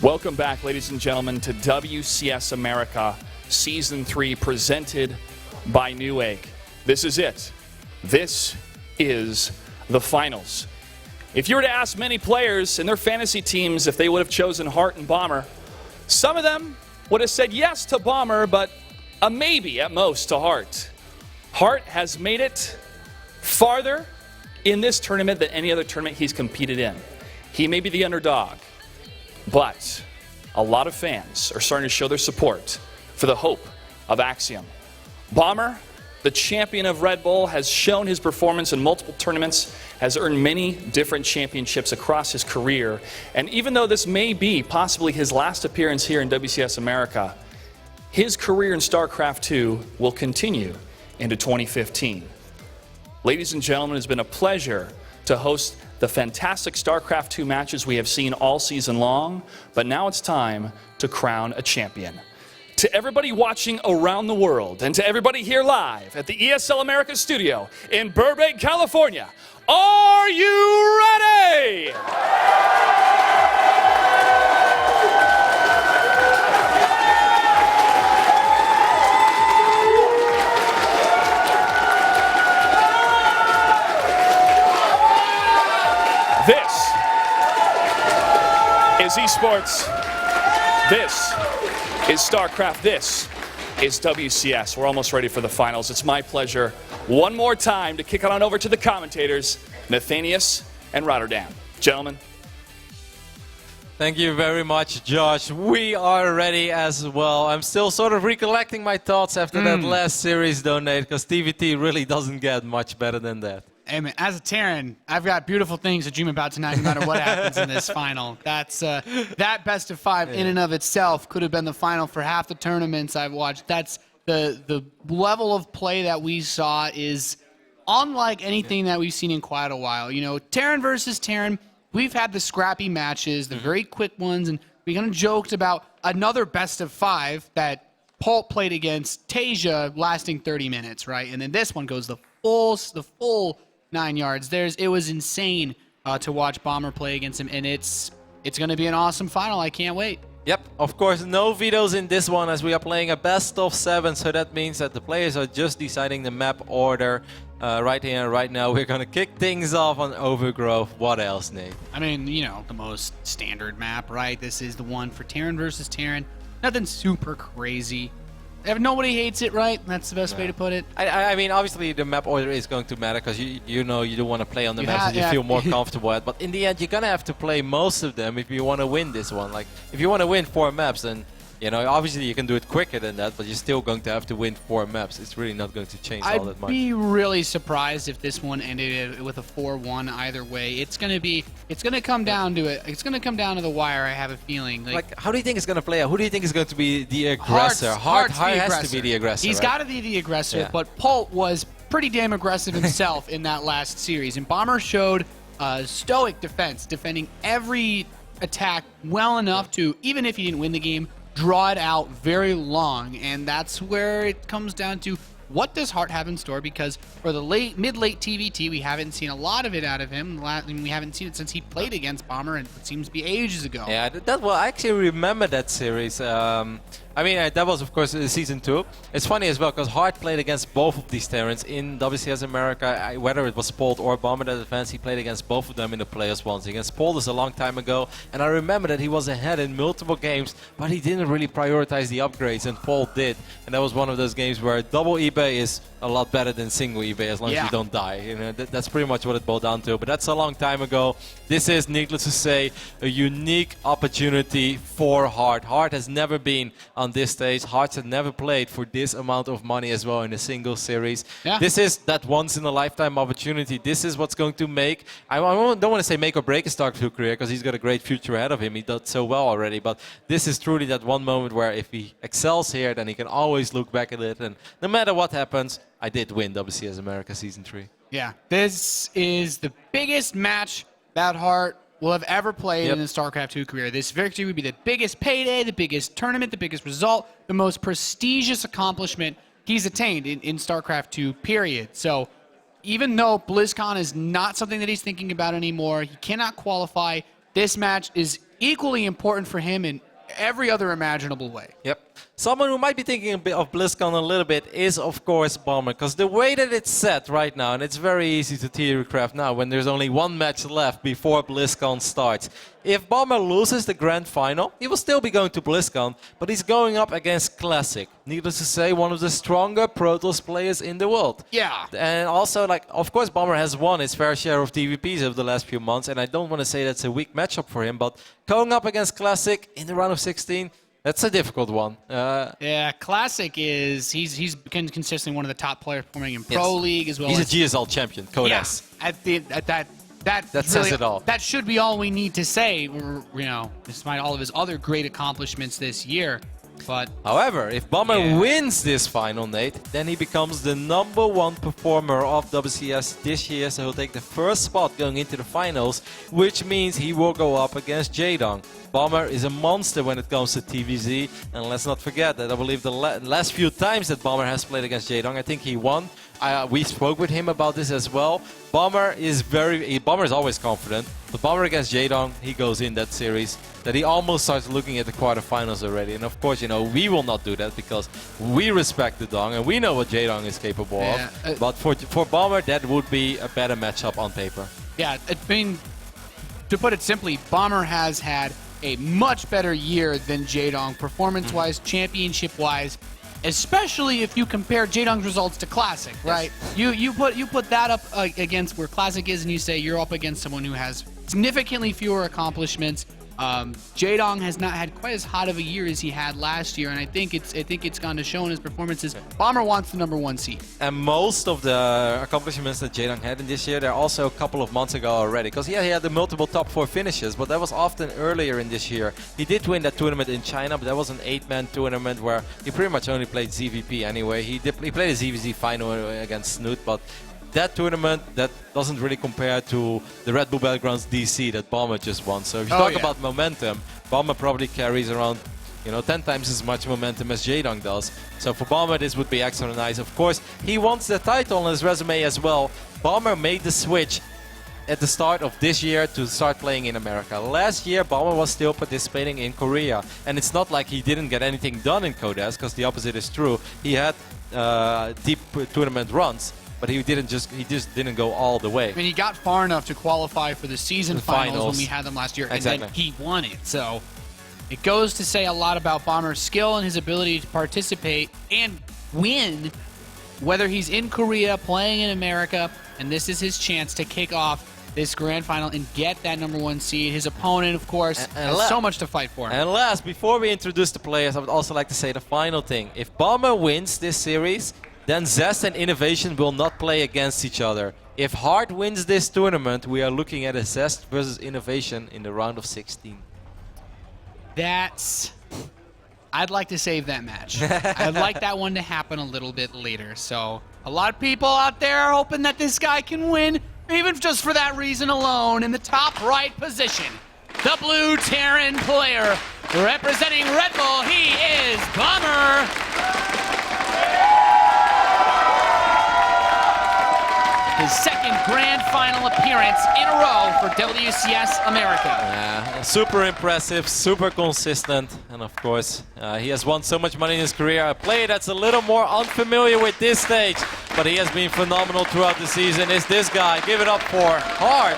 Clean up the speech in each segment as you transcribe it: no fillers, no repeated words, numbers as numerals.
Welcome back, ladies and gentlemen, to WCS America Season 3, presented by Newegg. This is it. This is the finals. If you were to ask many players in their fantasy teams if they would have chosen Hart and Bomber, some of them would have said yes to Bomber, but a maybe at most to Hart. Hart has made it farther in this tournament than any other tournament he's competed in. He may be the underdog, but a lot of fans are starting to show their support for the hope of Axiom. Bomber, the champion of Red Bull, has shown his performance in multiple tournaments, has earned many different championships across his career, and even though this may be possibly his last appearance here in WCS America, his career in StarCraft 2 will continue into 2015. Ladies and gentlemen, it has been a pleasure to host the fantastic StarCraft 2 matches we have seen all season long, but now it's time to crown a champion. To everybody watching around the world, and to everybody here live at the ESL America studio in Burbank, California, are you ready? This is esports. This is StarCraft. This is WCS. We're almost ready for the finals. It's my pleasure one more time to kick it on over to the commentators, Nathanius and Rotterdam. Gentlemen. Thank you very much, Josh. We are ready as well. I'm still sort of recollecting my thoughts after that last series, though, Nate, because TvT really doesn't get much better than that. Hey, man, as a Terran, I've got beautiful things to dream about tonight, no matter what happens in this final. That's that best of five in and of itself could have been the final for half the tournaments I've watched. That's the level of play that we saw is unlike anything that we've seen in quite a while. You know, Terran versus Terran, we've had the scrappy matches, the very quick ones, and we kind of joked about another best of five that Pulp played against Tasia lasting 30 minutes, right? And then this one goes the full 9 yards. It was insane to watch Bomber play against him, and it's going to be an awesome final. I can't wait. Yep, of course, no vetoes in this one as we are playing a best of 7, so that means that the players are just deciding the map order right here and right now. We're going to kick things off on Overgrowth. What else, Nate? I mean, you know, the most standard map, right? This is the one for Terran versus Terran. Nothing super crazy. Nobody hates it, right? That's the best way to put it. I mean, obviously the map order is going to matter because you know you don't want to play on the maps that you feel more comfortable at. But in the end, you're gonna have to play most of them if you want to win this one. Like if you want to win 4 maps, then you know obviously you can do it quicker than that, but you're still going to have to win 4 maps. It's really not going to change all that much. I'd be really surprised if this one ended with a 4-1 either way. It's gonna come down to it. It's gonna come down to the wire. I have a feeling. Like how do you think it's gonna play out? Who do you think is going to be the aggressor? Hart has to be the aggressor. He's got to be the aggressor, but Pult was pretty damn aggressive himself in that last series. And Bomber showed stoic defense, defending every attack well enough to, even if he didn't win the game, draw it out very long. And that's where it comes down to, what does Hart have in store? Because for the mid-late TvT, we haven't seen a lot of it out of him. We haven't seen it since he played against Bomber, and it seems to be ages ago. Yeah, I actually remember that series. I mean, that was, of course, Season 2. It's funny as well, because Hart played against both of these Terrans in WCS America. Whether it was Pold or Bomber that advanced, he played against both of them in the players once. Against Pold is a long time ago, and I remember that he was ahead in multiple games, but he didn't really prioritize the upgrades, and Pold did. And that was one of those games where double eBay is a lot better than single eBay as long as you don't die. You know, that's pretty much what it boiled down to. But that's a long time ago. This is, needless to say, a unique opportunity for Hart. Hart has never been on this stage. Hart has never played for this amount of money as well in a single series. Yeah. This is that once-in-a-lifetime opportunity. This is what's going to make, I don't want to say make or break his StarCraft career, because he's got a great future ahead of him. He did so well already. But this is truly that one moment where if he excels here, then he can always look back at it. And no matter what happens, I did win WCS America Season 3. Yeah, this is the biggest match that Hart will have ever played in his StarCraft 2 career. This victory would be the biggest payday, the biggest tournament, the biggest result, the most prestigious accomplishment he's attained in StarCraft 2, period. So even though BlizzCon is not something that he's thinking about anymore, he cannot qualify, this match is equally important for him in every other imaginable way. Yep. Someone who might be thinking a bit of BlizzCon a little bit is, of course, Bomber, because the way that it's set right now, and it's very easy to theorycraft now when there's only one match left before BlizzCon starts. If Bomber loses the grand final, he will still be going to BlizzCon, but he's going up against Classic. Needless to say, one of the stronger Protoss players in the world. Yeah. And also, like, of course, Bomber has won his fair share of TVPs over the last few months, and I don't want to say that's a weak matchup for him, but going up against Classic in the round of 16, that's a difficult one. Yeah, Classic is he's consistently one of the top players performing in Pro League as well. He's as, a GSL champion, Code S. That really, says it all. That should be all we need to say. Despite all of his other great accomplishments this year. But however, if Bomber wins this final, Nate, then he becomes the #1 performer of WCS this year, so he'll take the first spot going into the finals, which means he will go up against Jaedong. Bomber is a monster when it comes to TvZ, and let's not forget that I believe the last few times that Bomber has played against Jaedong, I think he won. We spoke with him about this as well. Bomber is always confident, but Bomber against Jaedong, he goes in that series that he almost starts looking at the quarterfinals already. And of course, we will not do that because we respect the Dong and we know what Jaedong is capable of. But for Bomber, that would be a better matchup on paper. Yeah, I mean, to put it simply, Bomber has had a much better year than Jaedong, performance-wise, championship-wise. Especially if you compare Jaedong's results to Classic, right? Yes. You put that up against where Classic is, and you say you're up against someone who has significantly fewer accomplishments. Jaedong has not had quite as hot of a year as he had last year, and I think it's gone to show in his performances. Bomber wants the #1 seed. And most of the accomplishments that Jaedong had in this year, they're also a couple of months ago already. Because he had the multiple top 4 finishes, but that was often earlier in this year. He did win that tournament in China, but that was an 8-man tournament where he pretty much only played ZVP anyway. He played a ZVZ final against Snoot, but that tournament, that doesn't really compare to the Red Bull Battlegrounds DC that Bomber just won. So if you talk about momentum, Bomber probably carries around 10 times as much momentum as Jaedong does. So for Bomber, this would be extra nice. Of course, he wants the title on his resume as well. Bomber made the switch at the start of this year to start playing in America. Last year, Bomber was still participating in Korea. And it's not like he didn't get anything done in Codes, because the opposite is true. He had deep tournament runs. But he just didn't go all the way. I mean, he got far enough to qualify for the season finals when we had them last year, and then he won it. So it goes to say a lot about Bomber's skill and his ability to participate and win, whether he's in Korea, playing in America, and this is his chance to kick off this grand final and get that #1 seed. His opponent, of course, has so much to fight for. And last, before we introduce the players, I would also like to say the final thing. If Bomber wins this series, then Zest and Innovation will not play against each other. If Hard wins this tournament, we are looking at a Zest versus Innovation in the round of 16. I'd like to save that match. I'd like that one to happen a little bit later. So a lot of people out there are hoping that this guy can win, even just for that reason alone. In the top right position, the blue Terran player representing Red Bull, he is Bomber. His second grand final appearance in a row for WCS America. Yeah, super impressive, super consistent, and of course, he has won so much money in his career. A player that's a little more unfamiliar with this stage, but he has been phenomenal throughout the season, is this guy. Give it up for Hard.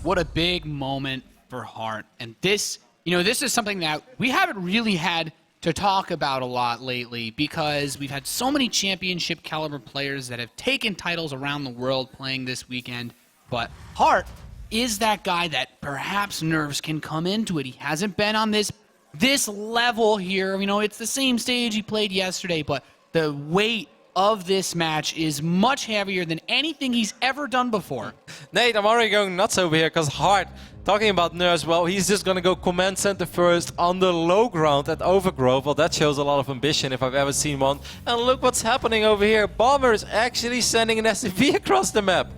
What a big moment for Hart. And this is something that we haven't really had to talk about a lot lately because we've had so many championship caliber players that have taken titles around the world playing this weekend. But Hart is that guy that perhaps nerves can come into it. He hasn't been on this level here. It's the same stage he played yesterday, but the weight of this match is much heavier than anything he's ever done before. Nate, I'm already going nuts over here because Hart, talking about nerves, well, he's just going to go command center first on the low ground at Overgrowth. Well, that shows a lot of ambition if I've ever seen one. And look what's happening over here. Bomber is actually sending an SCV across the map.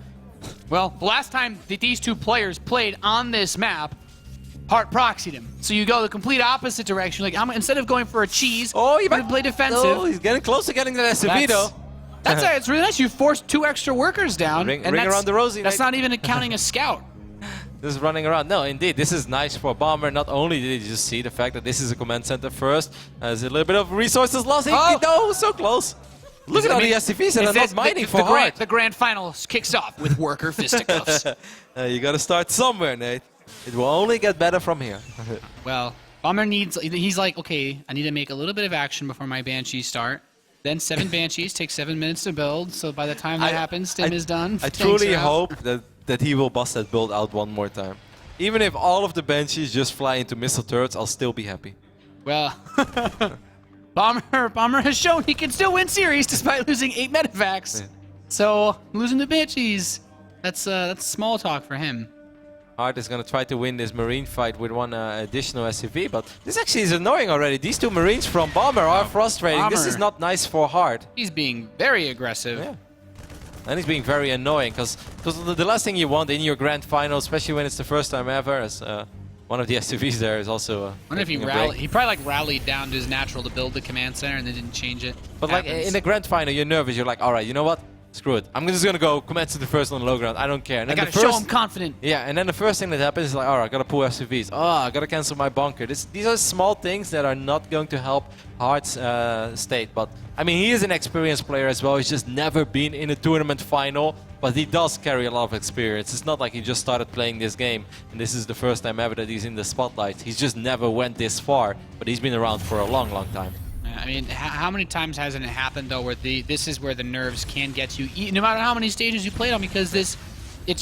Well, the last time that these two players played on this map, Hart proxied him. So you go the complete opposite direction. Like, instead of going for a cheese, Oh, you play defensive. Oh, he's getting close to getting that SCV though. That's it's really nice. You forced 2 extra workers down. Ring that's, around the rosy. That's not even counting a scout. Just running around. No, indeed, this is nice for Bomber. Not only did you just see the fact that this is a command center first, there's a little bit of resources lost. No, so close. Look at all the SCVs and they're not mining for hard. The grand final kicks off with worker fisticuffs. You got to start somewhere, Nate. It will only get better from here. Well, Bomber needs. He's like, okay, I need to make a little bit of action before my Banshees start. Then 7 Banshees take 7 minutes to build. So by the time that happens, Stim is done. I truly hope that he will bust that build out one more time. Even if all of the Banshees just fly into missile turrets, I'll still be happy. Well, Bomber has shown he can still win series despite losing 8 medevacs. Yeah. So losing the Banshees, that's small talk for him. Hart is going to try to win this Marine fight with 1 additional SCV, but this actually is annoying already. These 2 Marines from Bomber are frustrating. Bomber. This is not nice for Hart. He's being very aggressive. Yeah. And he's being very annoying, because the last thing you want in your grand final, especially when it's the first time ever, is one of the SCVs there is also I wonder if he rallied. He probably rallied down to his natural to build the command center and then didn't change it. But like in the grand final, you're nervous. You're like, all right, you know what? Screw it. I'm just gonna go command to the first on the low ground. I don't care. And I gotta show him confident. Yeah, and then the first thing that happens is like, all right, I gotta pull SCVs. Oh, I gotta cancel my bunker. These are small things that are not going to help Hart's state. But I mean, he is an experienced player as well. He's just never been in a tournament final, but he does carry a lot of experience. It's not like he just started playing this game and this is the first time ever that he's in the spotlight. He's just never went this far, but he's been around for a long, long time. I mean, how many times hasn't it happened though, where this is where the nerves can get you, no matter how many stages you played on, because it's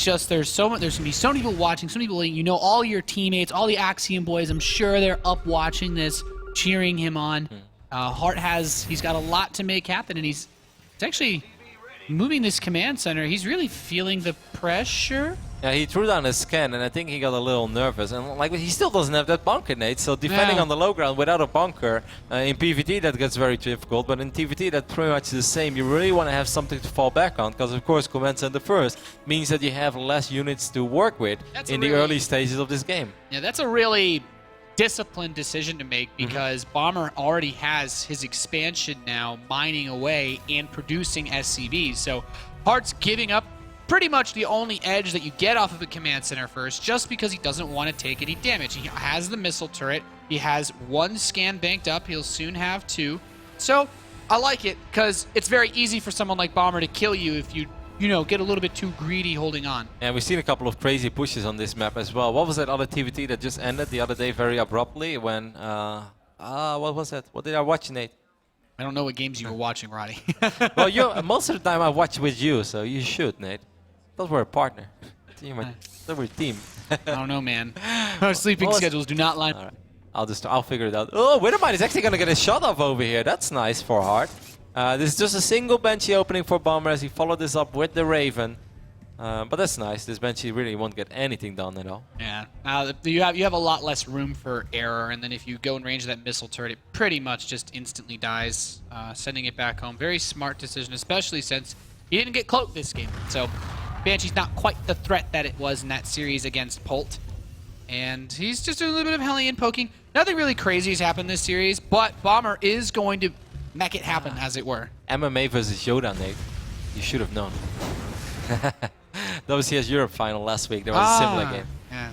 just there's gonna be so many people watching, so many people, you know, all your teammates, all the Axiom boys. I'm sure they're up watching this, cheering him on. Hart he's got a lot to make happen, and he's actually moving this command center. He's really feeling the pressure. Yeah, he threw down his scan, and I think he got a little nervous. And like, he still doesn't have that bunker, Nate. So defending on the low ground without a bunker, in PvT that gets very difficult. But in TvT that's pretty much the same. You really want to have something to fall back on, because of course command center first means that you have less units to work with in the early stages of this game. Yeah, that's a really disciplined decision to make, because Bomber already has his expansion now mining away and producing SCVs. So Hart's giving up pretty much the only edge that you get off of a command center first, just because he doesn't want to take any damage. He has the missile turret. He has 1 scan banked up. He'll soon have 2. So I like it, because it's very easy for someone like Bomber to kill you if you get a little bit too greedy holding on. And we've seen a couple of crazy pushes on this map as well. What was that other TvT that just ended the other day very abruptly when... what was that? What did I watch, Nate? I don't know what games you were watching, Roddy. Well, most of the time I watch with you, so you should, Nate. Thought we're a partner. We're a team. I don't know, man. Our sleeping schedules do not line. All right. I'll figure it out. Oh, Widowmine is actually gonna get a shot off over here. That's nice for Hart. This is just a single Banshee opening for Bomber as he followed this up with the Raven. But that's nice. This Banshee really won't get anything done at all. Yeah. You have a lot less room for error, and then if you go in range of that missile turret, it pretty much just instantly dies, sending it back home. Very smart decision, especially since he didn't get cloaked this game. So Banshee's not quite the threat that it was in that series against Polt. And he's just doing a little bit of Hellion poking. Nothing really crazy has happened this series, but Bomber is going to make it happen, as it were. MMA versus Yoda, Nate. You should have known. WCS Europe final last week. There was a similar game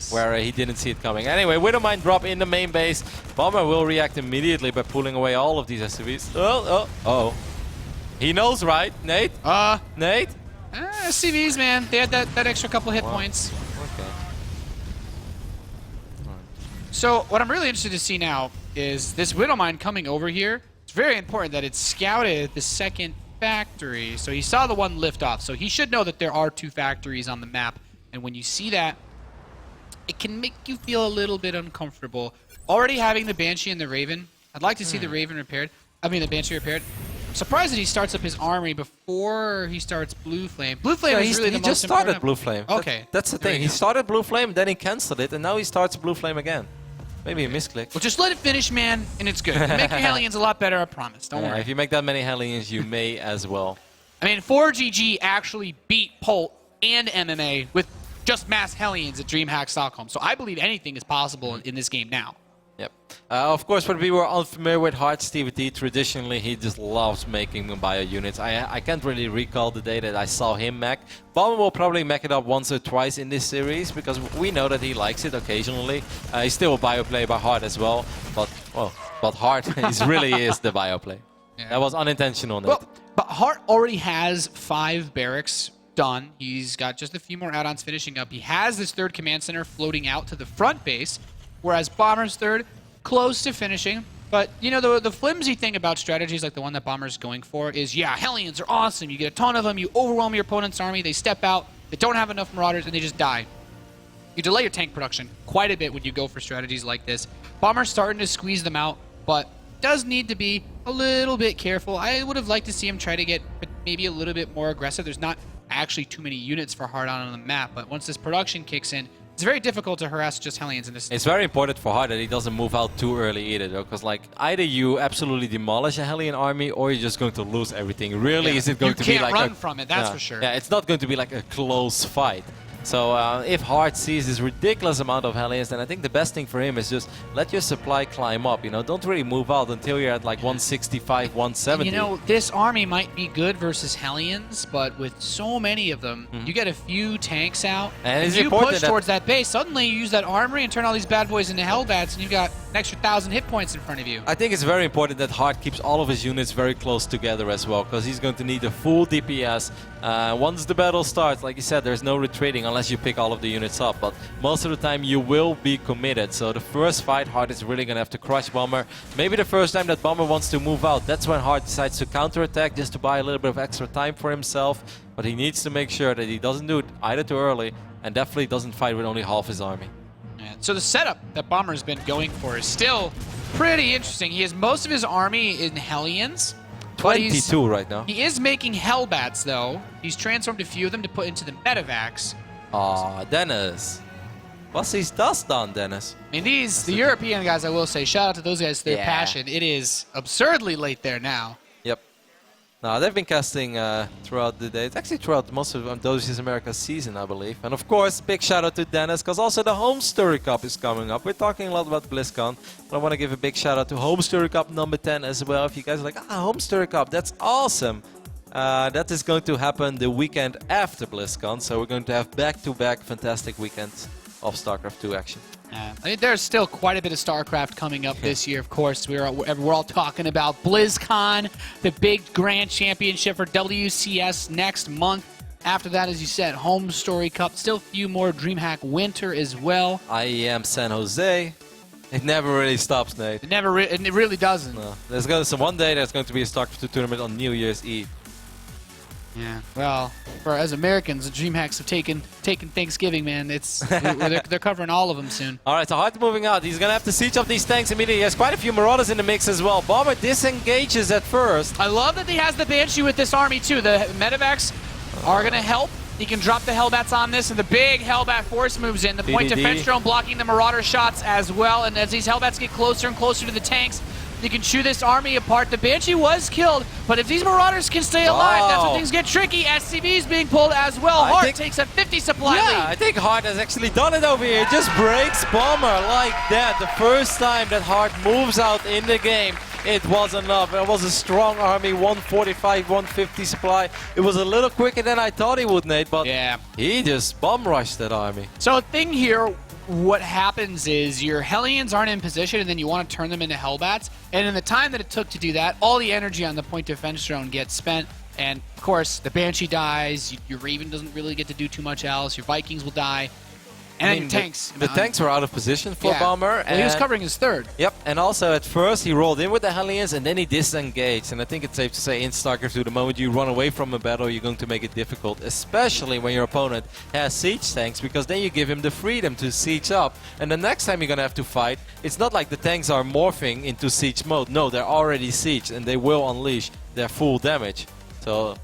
where he didn't see it coming. Anyway, Widowmine drop in the main base. Bomber will react immediately by pulling away all of these SCVs. Oh. He knows, right, Nate? Nate? SCVs, man. They had that extra couple hit points. Okay. So what I'm really interested to see now is this Widowmine coming over here. It's very important that it's scouted the second factory. So he saw the one lift off. So he should know that there are 2 factories on the map. And when you see that, it can make you feel a little bit uncomfortable. Already having the Banshee and the Raven. I'd like to see the Raven repaired. I mean, the Banshee repaired. I'm surprised that he starts up his army before he starts Blue Flame. Blue Flame is really the most important. He just started Blue Flame. Okay. That's the thing. He started Blue Flame, then he cancelled it, and now he starts Blue Flame again. Maybe a misclick. Well, just let it finish, man, and it's good. You make your Hellions a lot better, I promise. Don't worry. If you make that many Hellions, you may as well. I mean, 4GG actually beat Polt and MMA with just mass Hellions at DreamHack Stockholm. So I believe anything is possible in this game now. Yep. Of course, when we were unfamiliar with Hearts TvT, traditionally he just loves making bio units. I can't really recall the day that I saw him mech. Bomber will probably mech it up once or twice in this series because we know that he likes it occasionally. He's still a bio player by heart as well, but heart really is the bio play. Yeah. That was unintentional. Well, but Hart already has 5 barracks done. He's got just a few more add-ons finishing up. He has this 3rd command center floating out to the front base, whereas Bomber's 3rd, close to finishing. But, you know, the flimsy thing about strategies like the one that Bomber's going for is, yeah, Hellions are awesome. You get a ton of them, you overwhelm your opponent's army, they step out, they don't have enough Marauders, and they just die. You delay your tank production quite a bit when you go for strategies like this. Bomber's starting to squeeze them out, but does need to be a little bit careful. I would have liked to see him try to get maybe a little bit more aggressive. There's not actually too many units for Hard on the map, but once this production kicks in, it's very difficult to harass just Hellions in this. It's very important for Hard that he doesn't move out too early either, though, because like either you absolutely demolish a Hellion army or you're just going to lose everything. Really, is it going to be like you can't run from it, that's for sure. Yeah, it's not going to be like a close fight. So if Hart sees this ridiculous amount of Hellions, then I think the best thing for him is just let your supply climb up. You know, don't really move out until you're at like 165, 170. And you know, this army might be good versus Hellions, but with so many of them, you get a few tanks out, and you push towards that base. Suddenly, you use that armory and turn all these bad boys into Hellbats, and you've got an extra 1,000 hit points in front of you. I think it's very important that Hart keeps all of his units very close together as well, because he's going to need a full DPS. Once the battle starts, like you said, there's no retreating unless you pick all of the units up, but most of the time you will be committed. So the first fight, Hart is really going to have to crush Bomber. Maybe the first time that Bomber wants to move out, that's when Hart decides to counterattack just to buy a little bit of extra time for himself. But he needs to make sure that he doesn't do it either too early and definitely doesn't fight with only half his army. Yeah. So the setup that Bomber's been going for is still pretty interesting. He has most of his army in Hellions. 22 right now. He is making Hellbats, though. He's transformed a few of them to put into the Medivacs. Aw, Dennis. What's his dust on, Dennis? I mean, the European guys, I will say, shout out to those guys, their passion. It is absurdly late there now. Yep. No, they've been casting throughout the day. It's actually throughout most of WCS America's season, I believe. And of course, big shout out to Dennis, because also the Home Story Cup is coming up. We're talking a lot about BlizzCon, but I want to give a big shout out to Home Story Cup number 10 as well. If you guys are like, Home Story Cup, that's awesome. That is going to happen the weekend after BlizzCon, so we're going to have back-to-back fantastic weekends of StarCraft 2 action. I mean, there's still quite a bit of StarCraft coming up this year, of course. We're all talking about BlizzCon, the big grand championship for WCS next month. After that, as you said, Home Story Cup. Still a few more DreamHack Winter as well. IEM San Jose. It never really stops, Nate. It really doesn't. No. One day there's going to be a StarCraft 2 tournament on New Year's Eve. Yeah, well, as Americans, the DreamHacks have taken Thanksgiving, man. They're covering all of them soon. All right, so Hart moving out. He's going to have to siege up these tanks immediately. He has quite a few Marauders in the mix as well. Bomber disengages at first. I love that he has the Banshee with this army, too. The Medivacs are going to help. He can drop the Hellbats on this, and the big Hellbat force moves in. The point defense drone blocking the Marauder shots as well, and as these Hellbats get closer and closer to the tanks, you can chew this army apart. The Banshee was killed, but if these Marauders can stay alive, that's when things get tricky. SCV is being pulled as well. Hart takes a 50 supply lead. I think Hart has actually done it over here. Just breaks Bomber like that. The first time that Hart moves out in the game, it was enough. It was a strong army, 145, 150 supply. It was a little quicker than I thought he would, Nate, but he just bomb rushed that army. So a thing here, what happens is your Hellions aren't in position, and then you want to turn them into Hellbats. And in the time that it took to do that, all the energy on the point defense drone gets spent. And of course, the Banshee dies. Your Raven doesn't really get to do too much else. Your Vikings will die. And tanks. The tanks were out of position for Bomber. Well, he was covering his third. Yep, and also at first he rolled in with the Hellions and then he disengaged. And I think it's safe to say in StarCraft 2, the moment you run away from a battle, you're going to make it difficult, especially when your opponent has siege tanks, because then you give him the freedom to siege up. And the next time you're going to have to fight, it's not like the tanks are morphing into siege mode. No, they're already sieged and they will unleash their full damage. So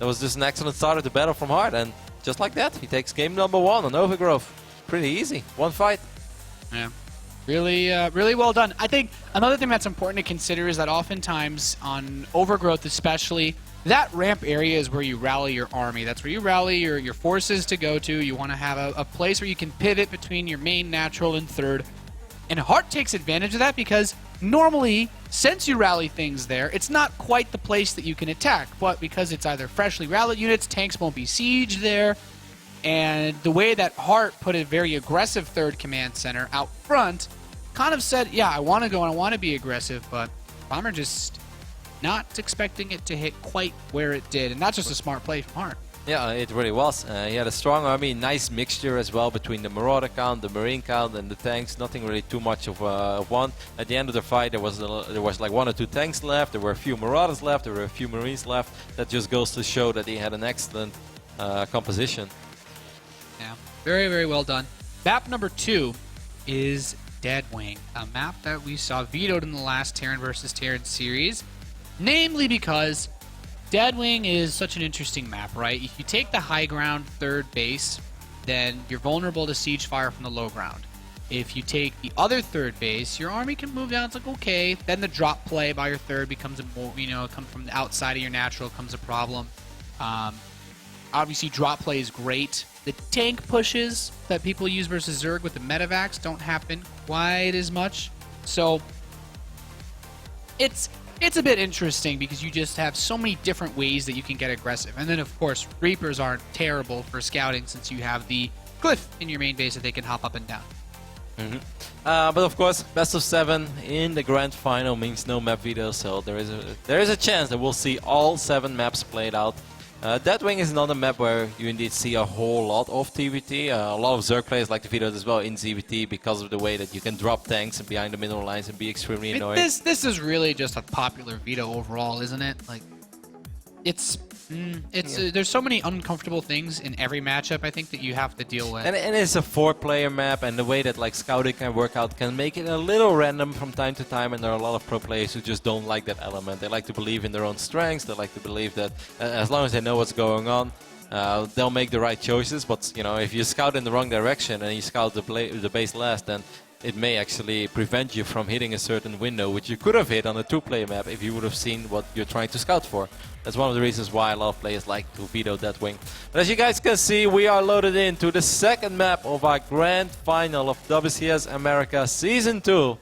that was just an excellent start of the battle from Hart. And just like that, he takes game number 1 on Overgrowth. Pretty easy. One fight. Yeah. Really well done. I think another thing that's important to consider is that oftentimes on Overgrowth especially, that ramp area is where you rally your army. That's where you rally your forces to go to. You want to have a place where you can pivot between your main, natural, and third. And Heart takes advantage of that because normally, since you rally things there, it's not quite the place that you can attack. But because it's either freshly rallied units, tanks won't be sieged there. And the way that Heart put a very aggressive third command center out front kind of said, yeah, I want to go and I want to be aggressive, but Bomber just not expecting it to hit quite where it did. And that's just a smart play from Heart. Yeah, it really was. He had a strong army, nice mixture as well between the Marauder count, the Marine count, and the tanks. Nothing really too much of one. At the end of the fight, there was like 1 or 2 tanks left. There were a few Marauders left. There were a few Marines left. That just goes to show that he had an excellent composition. Yeah, very, very well done. Map number 2 is Deadwing, a map that we saw vetoed in the last Terran versus Terran series, namely because Deadwing is such an interesting map, right? If you take the high ground third base, then you're vulnerable to siege fire from the low ground. If you take the other third base, your army can move down. It's like, okay. Then the drop play by your third becomes a more, come from the outside of your natural becomes a problem. Obviously, drop play is great. The tank pushes that people use versus Zerg with the Medivacs don't happen quite as much. So it's a bit interesting because you just have so many different ways that you can get aggressive. And then, of course, Reapers aren't terrible for scouting since you have the cliff in your main base that they can hop up and down. But of course, best of 7 in the grand final means no map veto, so there is a chance that we'll see all 7 maps played out. Deadwing is not a map where you indeed see a whole lot of TvT. A lot of Zerg players like to veto it as well in TvT because of the way that you can drop tanks behind the middle lines and be extremely annoying. This is really just a popular veto overall, isn't it? Like, there's so many uncomfortable things in every matchup, I think, that you have to deal with. And it's a 4-player map, and the way that like scouting can work out can make it a little random from time to time, and there are a lot of pro players who just don't like that element. They like to believe in their own strengths. They like to believe that as long as they know what's going on, they'll make the right choices. But if you scout in the wrong direction and you scout the base last, then it may actually prevent you from hitting a certain window, which you could have hit on a 2-player map if you would have seen what you're trying to scout for. That's one of the reasons why a lot of players like to veto Deadwing. But as you guys can see, we are loaded into the second map of our grand final of WCS America Season 3,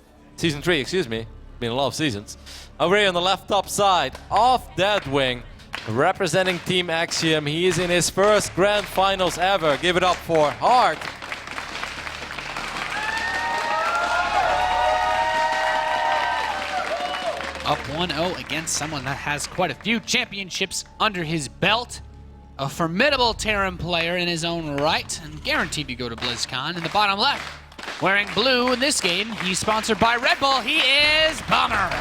excuse me. Been a lot of seasons. Over here on the left top side of Deadwing, representing Team Axiom. He is in his first grand finals ever. Give it up for Heart. Up 1-0 against someone that has quite a few championships under his belt. A formidable Terran player in his own right and guaranteed to go to BlizzCon. In the bottom left, wearing blue in this game, he's sponsored by Red Bull. He is Bomber.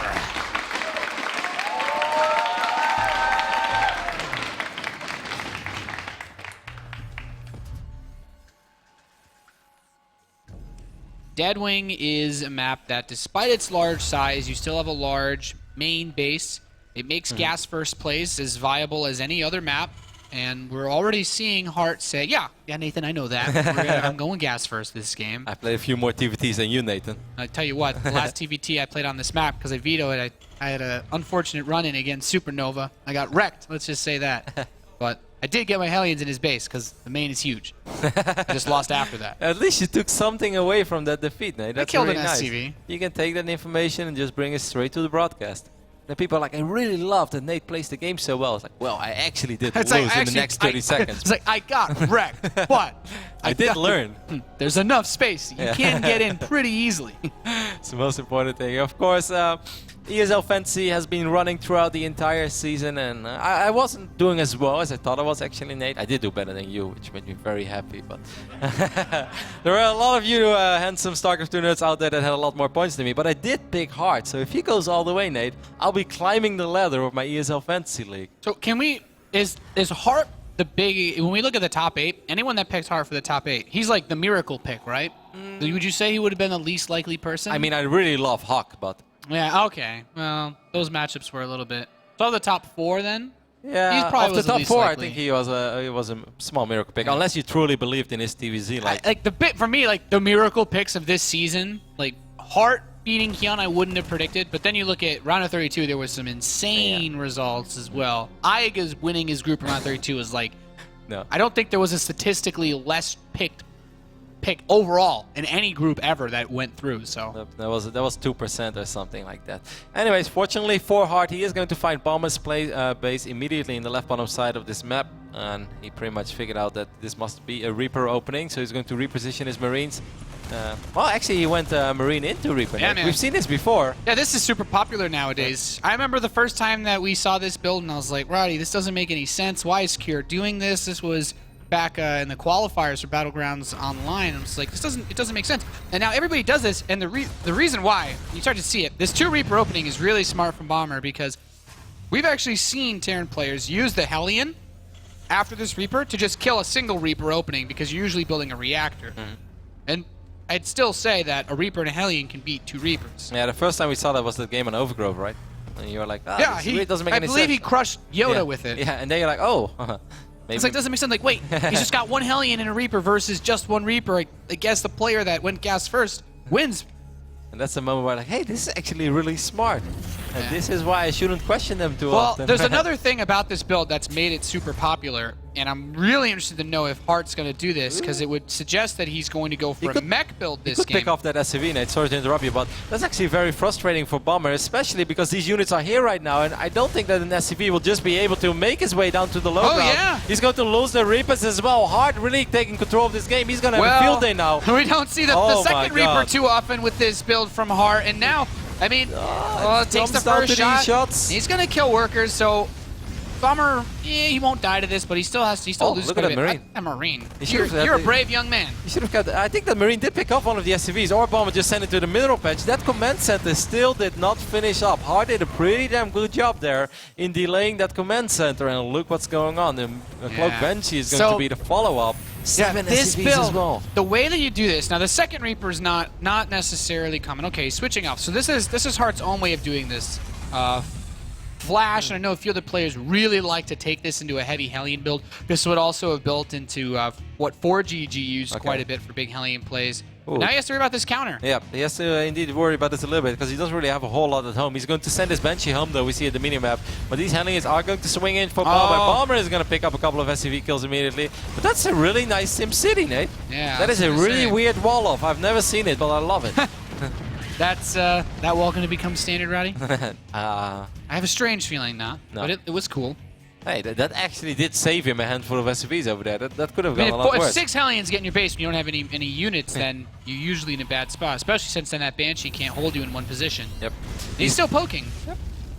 Deadwing is a map that, despite its large size, you still have a large main base. It makes gas first plays as viable as any other map, and we're already seeing Heart say, yeah, Nathan, I know that. I'm going gas first this game. I played a few more TvTs than you, Nathan. I tell you what, the last TvT I played on this map, because I vetoed it, I had an unfortunate run-in against Supernova. I got wrecked, let's just say that. But I did get my Hellions in his base, because the main is huge. I just lost after that. At least you took something away from that defeat, Nate. That's I killed really an nice. SCV. You can take that information and just bring it straight to the broadcast. And people are like, I really love that Nate plays the game so well. It's like, well, I actually did lose in the next 30 seconds. It's like, I got wrecked, but I did learn. There's enough space. You can get in pretty easily. It's the most important thing. Of course, ESL Fantasy has been running throughout the entire season, and I wasn't doing as well as I thought I was actually, Nate. I did do better than you, which made me very happy, but there were a lot of you handsome StarCraft 2 nerds out there that had a lot more points than me, but I did pick Heart, so if he goes all the way, Nate, I'll be climbing the ladder of my ESL Fantasy League. So can we, is Heart the big, when we look at the top 8, anyone that picks Heart for the top 8, he's like the miracle pick, right? Would you say he would have been the least likely person? I mean, I really love Hawk, but... Yeah, okay. Well, those matchups were a little bit... So the top 4 then? Yeah, He's probably of the top 4, likely. I think he was a small miracle pick, unless you truly believed in his TvZ. Like the bit for me, like the miracle picks of this season, like Heart, beating Hyun, I wouldn't have predicted. But then you look at round of 32, there was some insane results as well. Aiga's winning his group in round 32 was like, No. I don't think there was a statistically less pick overall in any group ever that went through. So That was 2% or something like that. Anyways, fortunately for Hart, he is going to find Bomber's base immediately in the left bottom side of this map, and he pretty much figured out that this must be a Reaper opening, so he's going to reposition his Marines. Well, actually, he went Marine into Reaper. Yeah, man. We've seen this before. yeah, this is super popular nowadays. I remember the first time that we saw this build, and I was like, Roddy, this doesn't make any sense. Why is Kier doing this? This was back in the qualifiers for Battlegrounds Online. I'm just like, it doesn't make sense. And now everybody does this, and the reason why, you start to see it, this 2 Reaper opening is really smart from Bomber, because we've actually seen Terran players use the Hellion after this Reaper to just kill a single Reaper opening, because you're usually building a reactor. And I'd still say that a Reaper and a Hellion can beat 2 Reapers. Yeah, the first time we saw that was the game on Overgrowth, right? And you were like, Yeah, this really doesn't make any I sense. believe he crushed Yoda Yeah. with it. Yeah, and then you're like, oh. Maybe. It's like, doesn't make sense. Like, wait, he's just got 1 Hellion and a Reaper versus just 1 Reaper. I guess the player that went gas first wins. And that's the moment where like, hey, this is actually really smart. And Yeah. this is why I shouldn't question them too Well, often. there's another thing about this build that's made it super popular, and I'm really interested to know if Hart's going to do this, because it would suggest that he's going to go for a mech build You this could game. pick off that SCV, Nate. Sorry to interrupt you, but that's actually very frustrating for Bomber, especially because these units are here right now, and I don't think that an SCV will just be able to make his way down to the low ground. yeah. He's going to lose the Reapers as well. Hart really taking control of this game. He's going to have a field day now. We don't see the Oh my second Reaper God. too often with this build from Hart, and now, I mean, it takes the comes down to first these shot. shots. He's going to kill workers, so Bomber, he won't die to this, but he still loses look quite at a that bit. Marine. A Marine. He should've had You're a the- brave young man. You should have got. I think the Marine did pick up one of the SCVs, or Bomber just sent it to the middle patch. That command center still did not finish up. Hart did a pretty damn good job there in delaying that command center, and look what's going on. The Cloak Yeah. Banshee is going So- to be the follow-up. 7 this SCVs build, as well. the way that you do this, now the second Reaper is not necessarily common. Okay, switching off. So this is Hart's own way of doing this. Flash, and I know a few other players really like to take this into a heavy Hellion build. This would also have built into what 4GG used quite a bit for big Hellion plays. Ooh. Now he has to worry about this counter. Yeah, he has to indeed worry about this a little bit because he doesn't really have a whole lot at home. He's going to send his Banshee home, though, we see at the minimap. But these Hellions are going to swing in for Bomber. Bomber is going to pick up a couple of SCV kills immediately. But that's a really nice Sim City, Nate. Yeah, That is a that's what I'm really saying. weird wall-off. I've never seen it, but I love it. That's that wall going to become standard, Roddy? uh, I have a strange feeling now, No. but it was cool. hey, that actually did save him a handful of SCVs over there. That could have I mean, gone a lot if worse. 6 Hellions get in your base and you don't have any units, then you're usually in a bad spot, especially since then that Banshee can't hold you in one position. Yep. He's still poking.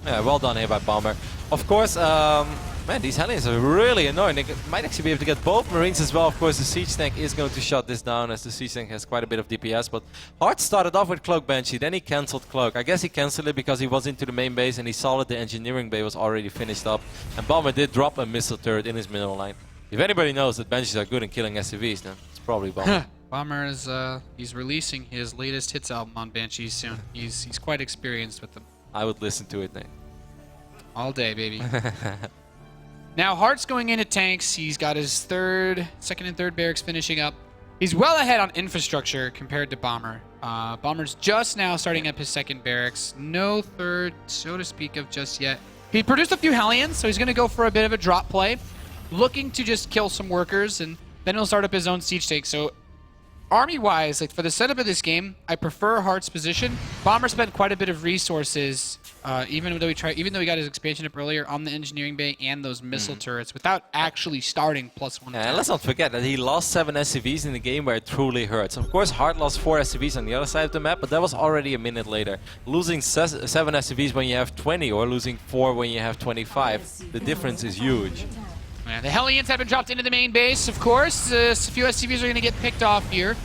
Yeah, well done here by Bomber. Of course, man, these Hellions are really annoying. They might actually be able to get both Marines as well. Of course, the Siege Tank is going to shut this down as the Siege Tank has quite a bit of DPS. But Hart started off with Cloak Banshee, then he cancelled Cloak. I guess he cancelled it because he was into the main base and he saw that the engineering bay was already finished up. And Bomber did drop a missile turret in his middle line. If anybody knows that Banshees are good in killing SCVs, then it's probably Bomber. Bomber is he's releasing his latest hits album on Banshees soon. He's quite experienced with them. I would listen to it, Nate. All day, baby. Now Hart's going into tanks. He's got his second and third barracks finishing up. He's well ahead on infrastructure compared to Bomber. Bomber's just now starting up his second barracks. No third, so to speak of just yet. He produced a few Hellions, so he's going to go for a bit of a drop play, looking to just kill some workers, and then he'll start up his own siege tank. So army-wise, like for the setup of this game, I prefer Hart's position. Bomber spent quite a bit of resources, even though he got his expansion up earlier on the engineering bay and those missile turrets, without actually starting +1. And let's not forget that he lost 7 SCVs in the game where it truly hurts. Of course, Hart lost 4 SCVs on the other side of the map, but that was already a minute later. Losing 7 SCVs when you have 20 or losing 4 when you have 25, the difference is huge. Yeah, the Hellions have been dropped into the main base, of course. A few SCVs are going to get picked off here.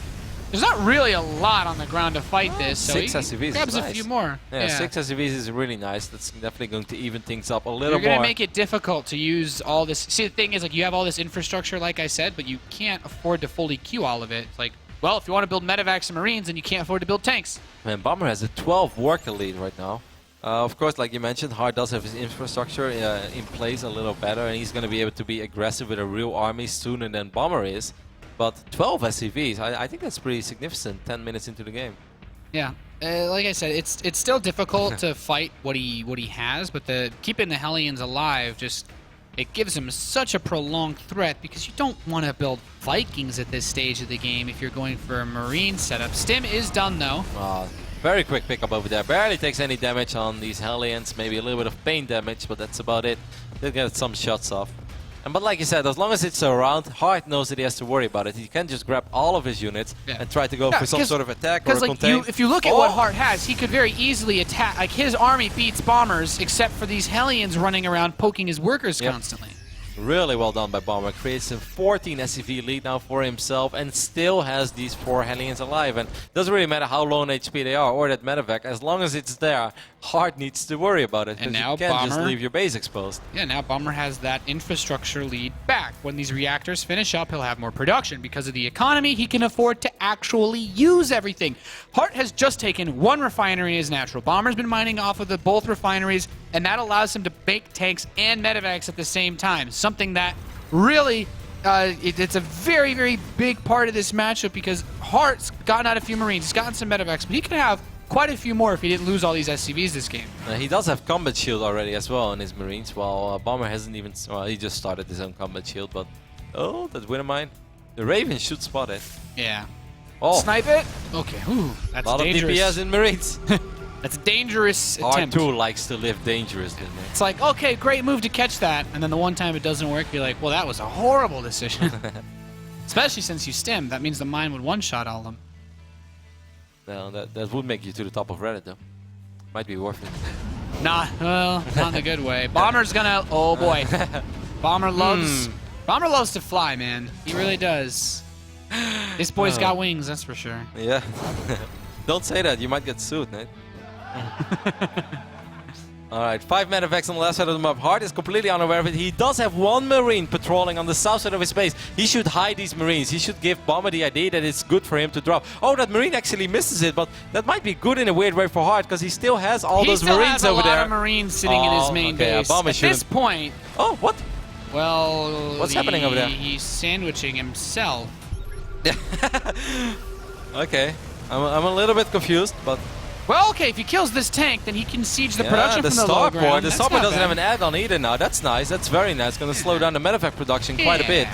There's not really a lot on the ground to fight this, so 6 he SCVs grabs is a nice. few more. Yeah, 6 SCVs is really nice. That's definitely going to even things up a little You're going to more. make it difficult to use all this. See, the thing is, like, you have all this infrastructure, like I said, but you can't afford to fully queue all of it. It's like, well, if you want to build medevacs and marines, then you can't afford to build tanks. Man, Bomber has a 12 worker lead right now. Of course, like you mentioned, Hart does have his infrastructure in place a little better, and he's going to be able to be aggressive with a real army sooner than Bomber is. But 12 SCVs, I think that's pretty significant 10 minutes into the game. Yeah. Like I said, it's still difficult to fight what he has, but keeping the Hellions alive it gives him such a prolonged threat because you don't want to build Vikings at this stage of the game if you're going for a Marine setup. Stim is done though. Very quick pickup over there. Barely takes any damage on these Hellions. Maybe a little bit of pain damage, but that's about it. Did get some shots off. But like you said, as long as it's around, Hart knows that he has to worry about it. He can just grab all of his units and try to go for some sort of attack or a contain. If you look at what Hart has, he could very easily attack. Like his army beats bombers, except for these Hellions running around poking his workers constantly. Really well done by Bomber. Creates a 14 SCV lead now for himself and still has these 4 Hellions alive. And doesn't really matter how low in HP they are or that medevac. As long as it's there, Hart needs to worry about it. And now you can't just leave your base exposed. Yeah, now Bomber has that infrastructure lead back. When these reactors finish up, he'll have more production. Because of the economy, he can afford to actually use everything. Hart has just taken 1 refinery as natural. Bomber's been mining off of both refineries, and that allows him to make tanks and medevacs at the same time. Something that really, it's a very, very big part of this matchup because Hart's gotten out a few Marines, he's gotten some medevacs, but he could have quite a few more if he didn't lose all these SCVs this game. He does have combat shield already as well in his Marines, while Bomber hasn't even, well, he just started his own combat shield, but oh, that winner mine. The Raven should spot it. Yeah. Oh. Snipe it? Okay, ooh, that's dangerous. A lot of DPS in Marines. That's a dangerous attempt. R2 likes to live dangerously. It's like, okay, great move to catch that, and then the one time it doesn't work, you're like, well, that was a horrible decision. Especially since you stim, that means the mine would one-shot all of them. No, that would make you to the top of Reddit, though. Might be worth it. Nah, well, not in a good way. Bomber's gonna, oh boy. Bomber loves to fly, man. He really does. This boy's got wings, that's for sure. Yeah. Don't say that, you might get sued, Nate. Alright, 5 medevacs on the left side of the map. Hart is completely unaware of it. He does have 1 Marine patrolling on the south side of his base. He should hide these Marines. He should give Bomber the idea that it's good for him to drop. Oh, that Marine actually misses it, but that might be good in a weird way for Hart because he still has all those Marines over there. He still has a lot of Marines sitting in his main base. Yeah, at this point... Oh, what? Well... What's happening over there? He's sandwiching himself. Okay. I'm a little bit confused, but... Well, okay, if he kills this tank, then he can siege the production from the low ground. The Starport doesn't have an add-on either now. That's nice. That's very nice. Going to slow down the medevac production quite a bit.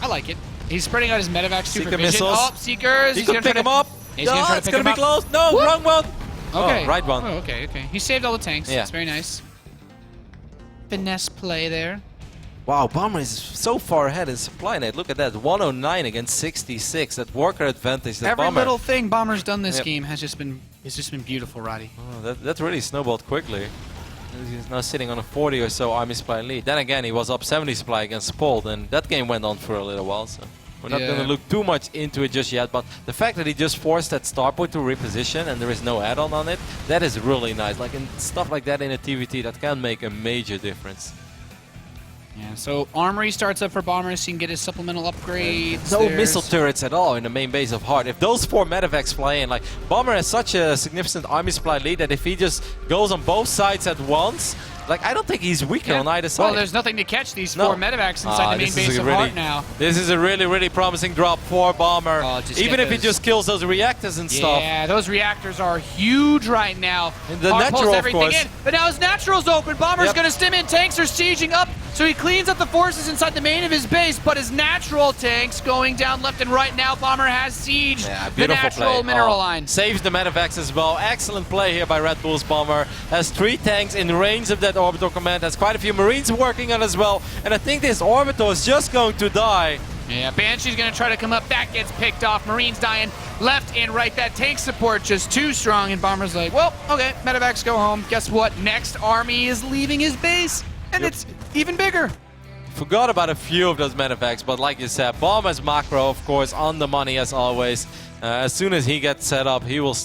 I like it. He's spreading out his medevacs Seeker super missiles. Oh, Seekers. He could pick him up. He's gonna try to it's pick going to him be up. close. No, Whoop. wrong one. Okay. Oh, right one. Oh, okay. He saved all the tanks. Yeah. That's very nice. Finesse play there. Wow, Bomber is so far ahead in supply net. Look at that, 109 against 66. That worker advantage. That Every Bomber. little thing Bomber's done this game has just been beautiful, Roddy. Oh, that really snowballed quickly. He's now sitting on a 40 or so army supply lead. Then again, he was up 70 supply against Pold, and that game went on for a little while. So we're not going to look too much into it just yet. But the fact that he just forced that starport to reposition and there is no add-on on it, that is really nice. Like in stuff like that in a TvT, that can make a major difference. Yeah, so Armory starts up for Bombers, so he can get his supplemental upgrades. No missile turrets at all in the main base of Hart. If those 4 medevacs fly in, like, Bomber has such a significant army supply lead that if he just goes on both sides at once, like, I don't think he's weaker on either side. Well, there's nothing to catch these 4 medevacs inside the main base of Hart now. This is a really, really promising drop for Bomber. Even if he just kills those reactors and stuff. Yeah, those reactors are huge right now. And the Hart natural, pulls everything of course. in, but now his natural's open. Bomber's going to stim in. Tanks are sieging up, so he cleans up the forces inside the main of his base, but his natural tanks going down left and right now. Bomber has sieged the natural mineral line. Saves the medevacs as well. Excellent play here by Red Bull's Bomber. Has 3 tanks in range of that orbital command. Has quite a few Marines working on as well. And I think this orbital is just going to die. Yeah, Banshee's going to try to come up. That gets picked off. Marines dying left and right. That tank support just too strong. And Bomber's like, well, okay, medevacs go home. Guess what? Next army is leaving his base. And it's even bigger. Forgot about a few of those medevacs, but like you said, Bomber's macro, of course, on the money as always. As soon as he gets set up, he will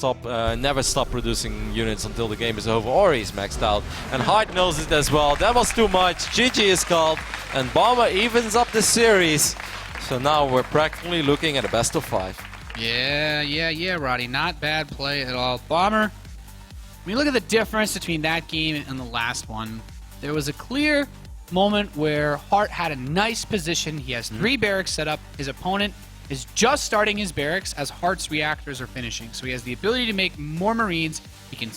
never stop producing units until the game is over or he's maxed out. And Hart knows it as well. That was too much. GG is called, and Bomber evens up the series. So now we're practically looking at a best of 5. Yeah, Roddy. Not bad play at all. Bomber, when you look at the difference between that game and the last one, there was a clear moment where Hart had a nice position. He has 3 barracks set up. His opponent is just starting his barracks as Heart's reactors are finishing. So he has the ability to make more Marines. He can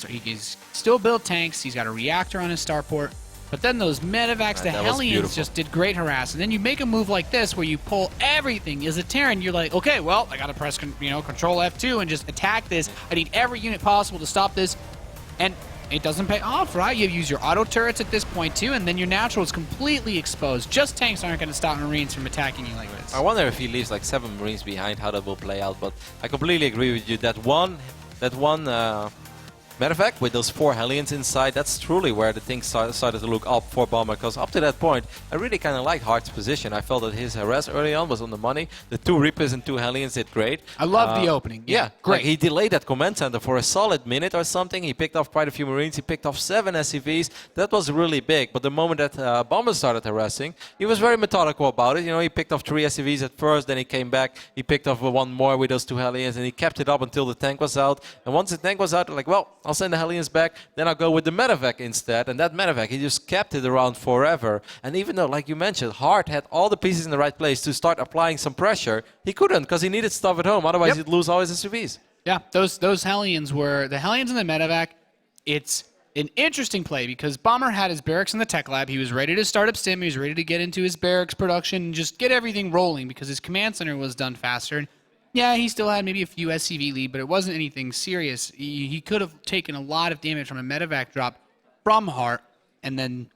still build tanks. He's got a reactor on his starport. But then those medevacs, the Hellions, just did great harass. And then you make a move like this where you pull everything. As a Terran, you're like, okay, well, I got to press Control F2 and just attack this. I need every unit possible to stop this. And it doesn't pay off, right? You use your auto turrets at this point too, and then your natural is completely exposed. Just tanks aren't going to stop Marines from attacking you like this. I wonder if he leaves like 7 Marines behind, how that will play out. But I completely agree with you. That one medevac with those 4 Hellions inside, that's truly where the things started to look up for Bomber, because up to that point I really kind of liked Hart's position. I felt that his harass early on was on the money. The 2 Reapers and 2 Hellions did great. I love the opening. Yeah, great. Like he delayed that command center for a solid minute or something. He picked off quite a few Marines. He picked off 7 SCVs. That was really big. But the moment that Bomber started harassing, he was very methodical about it. You know, he picked off 3 SCVs at first, then he came back. He picked off 1 more with those 2 Hellions, and he kept it up until the tank was out. And once the tank was out, like, well, I'll send the Hellions back. Then I'll go with the medevac instead, and that medevac, he just kept it around forever. And even though, like you mentioned, Hart had all the pieces in the right place to start applying some pressure, he couldn't, because he needed stuff at home, otherwise he'd lose all his SUVs. Yeah, those Hellions were, the Hellions and the medevac, it's an interesting play, because Bomber had his barracks in the tech lab. He was ready to start up Stim, he was ready to get into his barracks production, and just get everything rolling, because his command center was done faster. And yeah, he still had maybe a few SCV lead, but it wasn't anything serious. He could have taken a lot of damage from a medevac drop from Hart, and then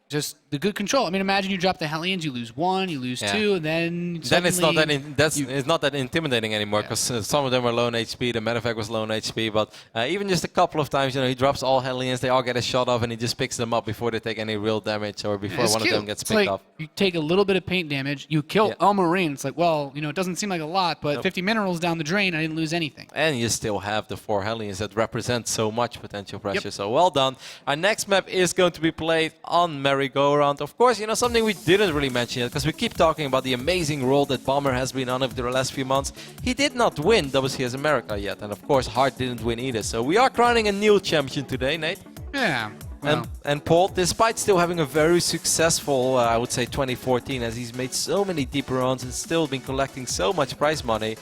just the good control. I mean, imagine you drop the Hellions, you lose 1, you lose 2, and then it's not that it's not that intimidating anymore, because some of them were low in HP. The medevac was low in HP, but even just a couple of times, you know, he drops all Hellions, they all get a shot off, and he just picks them up before they take any real damage or before one of them gets picked up. You take a little bit of paint damage, you kill a Marine. It's like, well, you know, it doesn't seem like a lot, but 50 minerals down the drain, I didn't lose anything. And you still have the 4 Hellions that represent so much potential pressure. So well done. Our next map is going to be played on Merry-Go-Round. Of course, you know, something we didn't really mention yet, because we keep talking about the amazing role that Bomber has been on over the last few months. He did not win WCS America yet, and of course Hart didn't win either. So we are crowning a new champion today, Nate. Yeah. Well. And Paul, despite still having a very successful, I would say 2014, as he's made so many deep runs and still been collecting so much prize money,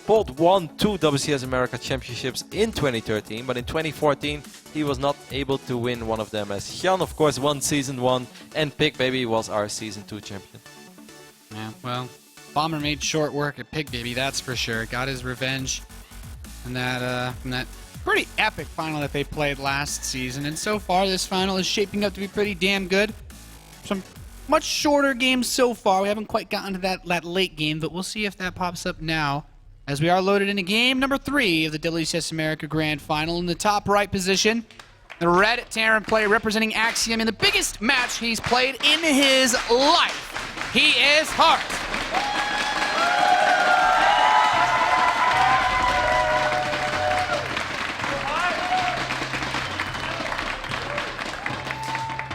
Paul won 2 WCS America championships in 2013, but in 2014 he was not able to win one of them, as Jan, of course, won Season 1 and Pig Baby was our Season 2 champion. Yeah, well, Bomber made short work at Pig Baby, that's for sure. Got his revenge in that pretty epic final that they played last season, and so far this final is shaping up to be pretty damn good. Some much shorter games so far. We haven't quite gotten to that late game, but we'll see if that pops up now, as we are loaded into game number 3 of the WCS America Grand Final. In the top right position, the red Terran player representing Axiom in the biggest match he's played in his life. He is Hart.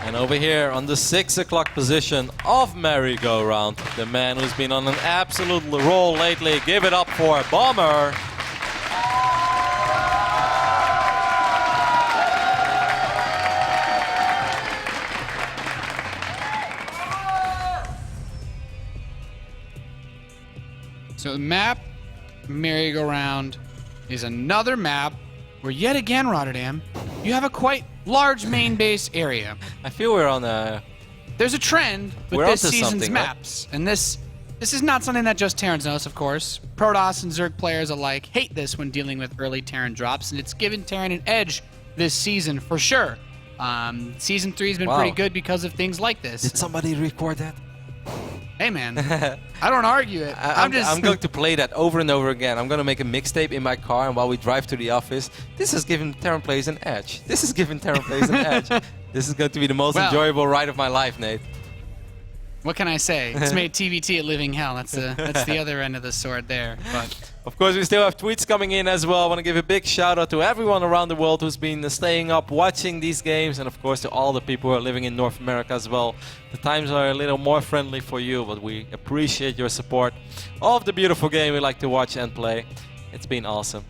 And over here on the 6 o'clock position of Merry-Go-Round, the man who's been on an absolute roll lately. Give it up for Bomber. So the map, Merry-Go-Round, is another map where yet again, Rotterdam, you have a quite large main base area. I feel we're on a... There's a trend with this season's maps, and this is not something that just Terrans knows, of course. Protoss and Zerg players alike hate this when dealing with early Terran drops, and it's given Terran an edge this season for sure. Season 3 has been pretty good because of things like this. Did somebody record that? Hey man, I don't argue it. I'm going to play that over and over again. I'm going to make a mixtape in my car, and while we drive to the office, this has given Terran Plays an edge. This has given Terran Plays an edge. This is going to be the most enjoyable ride of my life, Nate. What can I say? It's made TvT a living hell. That's the other end of the sword there. But of course, we still have tweets coming in as well. I want to give a big shout out to everyone around the world who's been staying up, watching these games, and of course to all the people who are living in North America as well. The times are a little more friendly for you, but we appreciate your support of the beautiful game we like to watch and play. It's been awesome.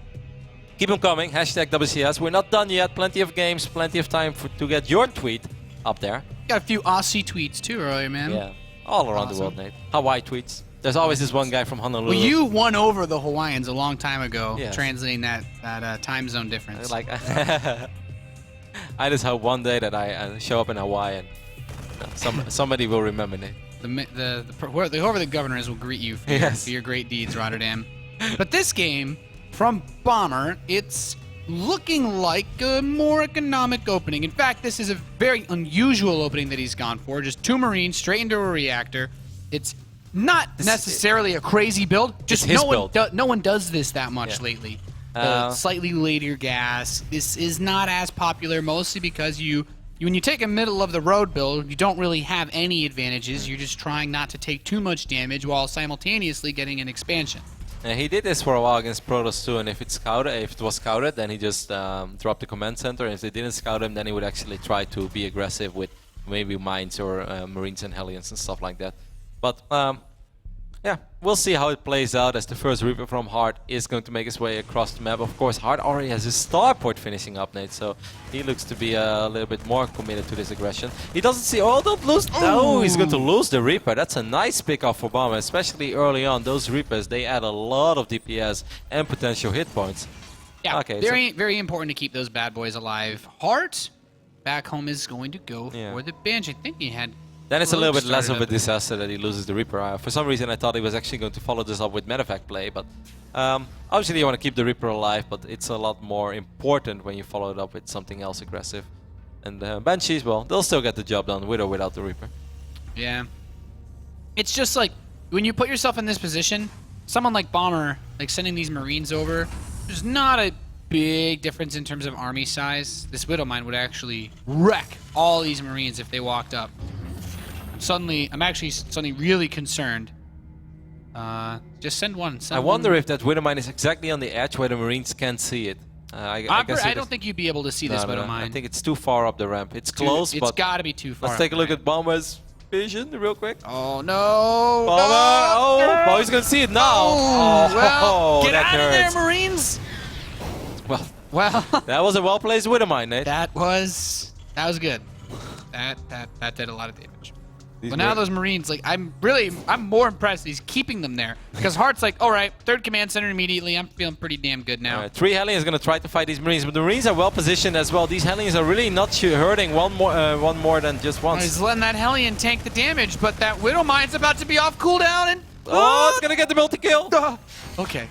Keep them coming. Hashtag WCS. We're not done yet. Plenty of games, plenty of time to get your tweet up there. Got a few Aussie tweets too earlier, man. Yeah, all around the world, Nate. Hawaii tweets. There's always this one guy from Honolulu. Well, you won over the Hawaiians a long time ago, Yes. translating that time zone difference. Like, I just hope one day that I show up in Hawaii and somebody will remember me. Whoever the governor is will greet you for, Yes. for your great deeds, Rotterdam. But this game, from Bomber, it's looking like a more economic opening. In fact, this is a very unusual opening that he's gone for. Just 2 Marines straight into a reactor. It's not necessarily a crazy build. Just his no one does this that much Yeah. lately. Slightly later gas. This is not as popular, mostly because when you take a middle of the road build, you don't really have any advantages. You're just trying not to take too much damage while simultaneously getting an expansion. He did this for a while against Protoss too, and if it was scouted, then he just dropped the command center. And if they didn't scout him, then he would actually try to be aggressive with maybe mines or Marines and Hellions and stuff like that. But yeah, we'll see how it plays out as the first Reaper from Hart is going to make his way across the map. Of course, Hart already has his starport finishing up, Nate, so he looks to be a little bit more committed to this aggression. He doesn't see... Oh, don't lose... No, he's going to lose the Reaper. That's a nice pick-off for Bomber, especially early on. Those Reapers, they add a lot of DPS and potential hit points. Yeah, Okay, very important to keep those bad boys alive. Hart, back home, is going to go for the bench. I think he had... Then it's a little bit less started of a disaster that he loses the Reaper. For some reason I thought he was actually going to follow this up with medevac play, but obviously you want to keep the Reaper alive, but it's a lot more important when you follow it up with something else aggressive. And Banshees, well, they'll still get the job done with or without the Reaper. Yeah. It's just like, when you put yourself in this position, someone like Bomber, like sending these Marines over, there's not a big difference in terms of army size. This Widow Mine would actually wreck all these Marines if they walked up. I'm actually suddenly really concerned. Just send one. I wonder if that Widow Mine is exactly on the edge where the Marines can't see it. I don't think you'd be able to see this Widow Mine. I think it's too far up the ramp. It's close, It's but got to be too far. let's take a look at Bomber's vision real quick. Oh no! Bomber! Oh, he's gonna see it now. Oh, well, get that out hurts. of there, Marines! Well, Well, that was a well-placed Widow Mine, Nate. that was good. That did a lot of damage. These But now those Marines, like, I'm more impressed he's keeping them there. Because Hart's like, all right, 3rd command center immediately. I'm feeling pretty damn good now. Alright, 3 Hellions going to try to fight these Marines, but the Marines are well positioned as well. These Hellions are really not hurting one more than just once. He's letting that Hellion tank the damage, but that Widow Mine's about to be off cooldown and... Oh, it's going to get the multi-kill! Okay.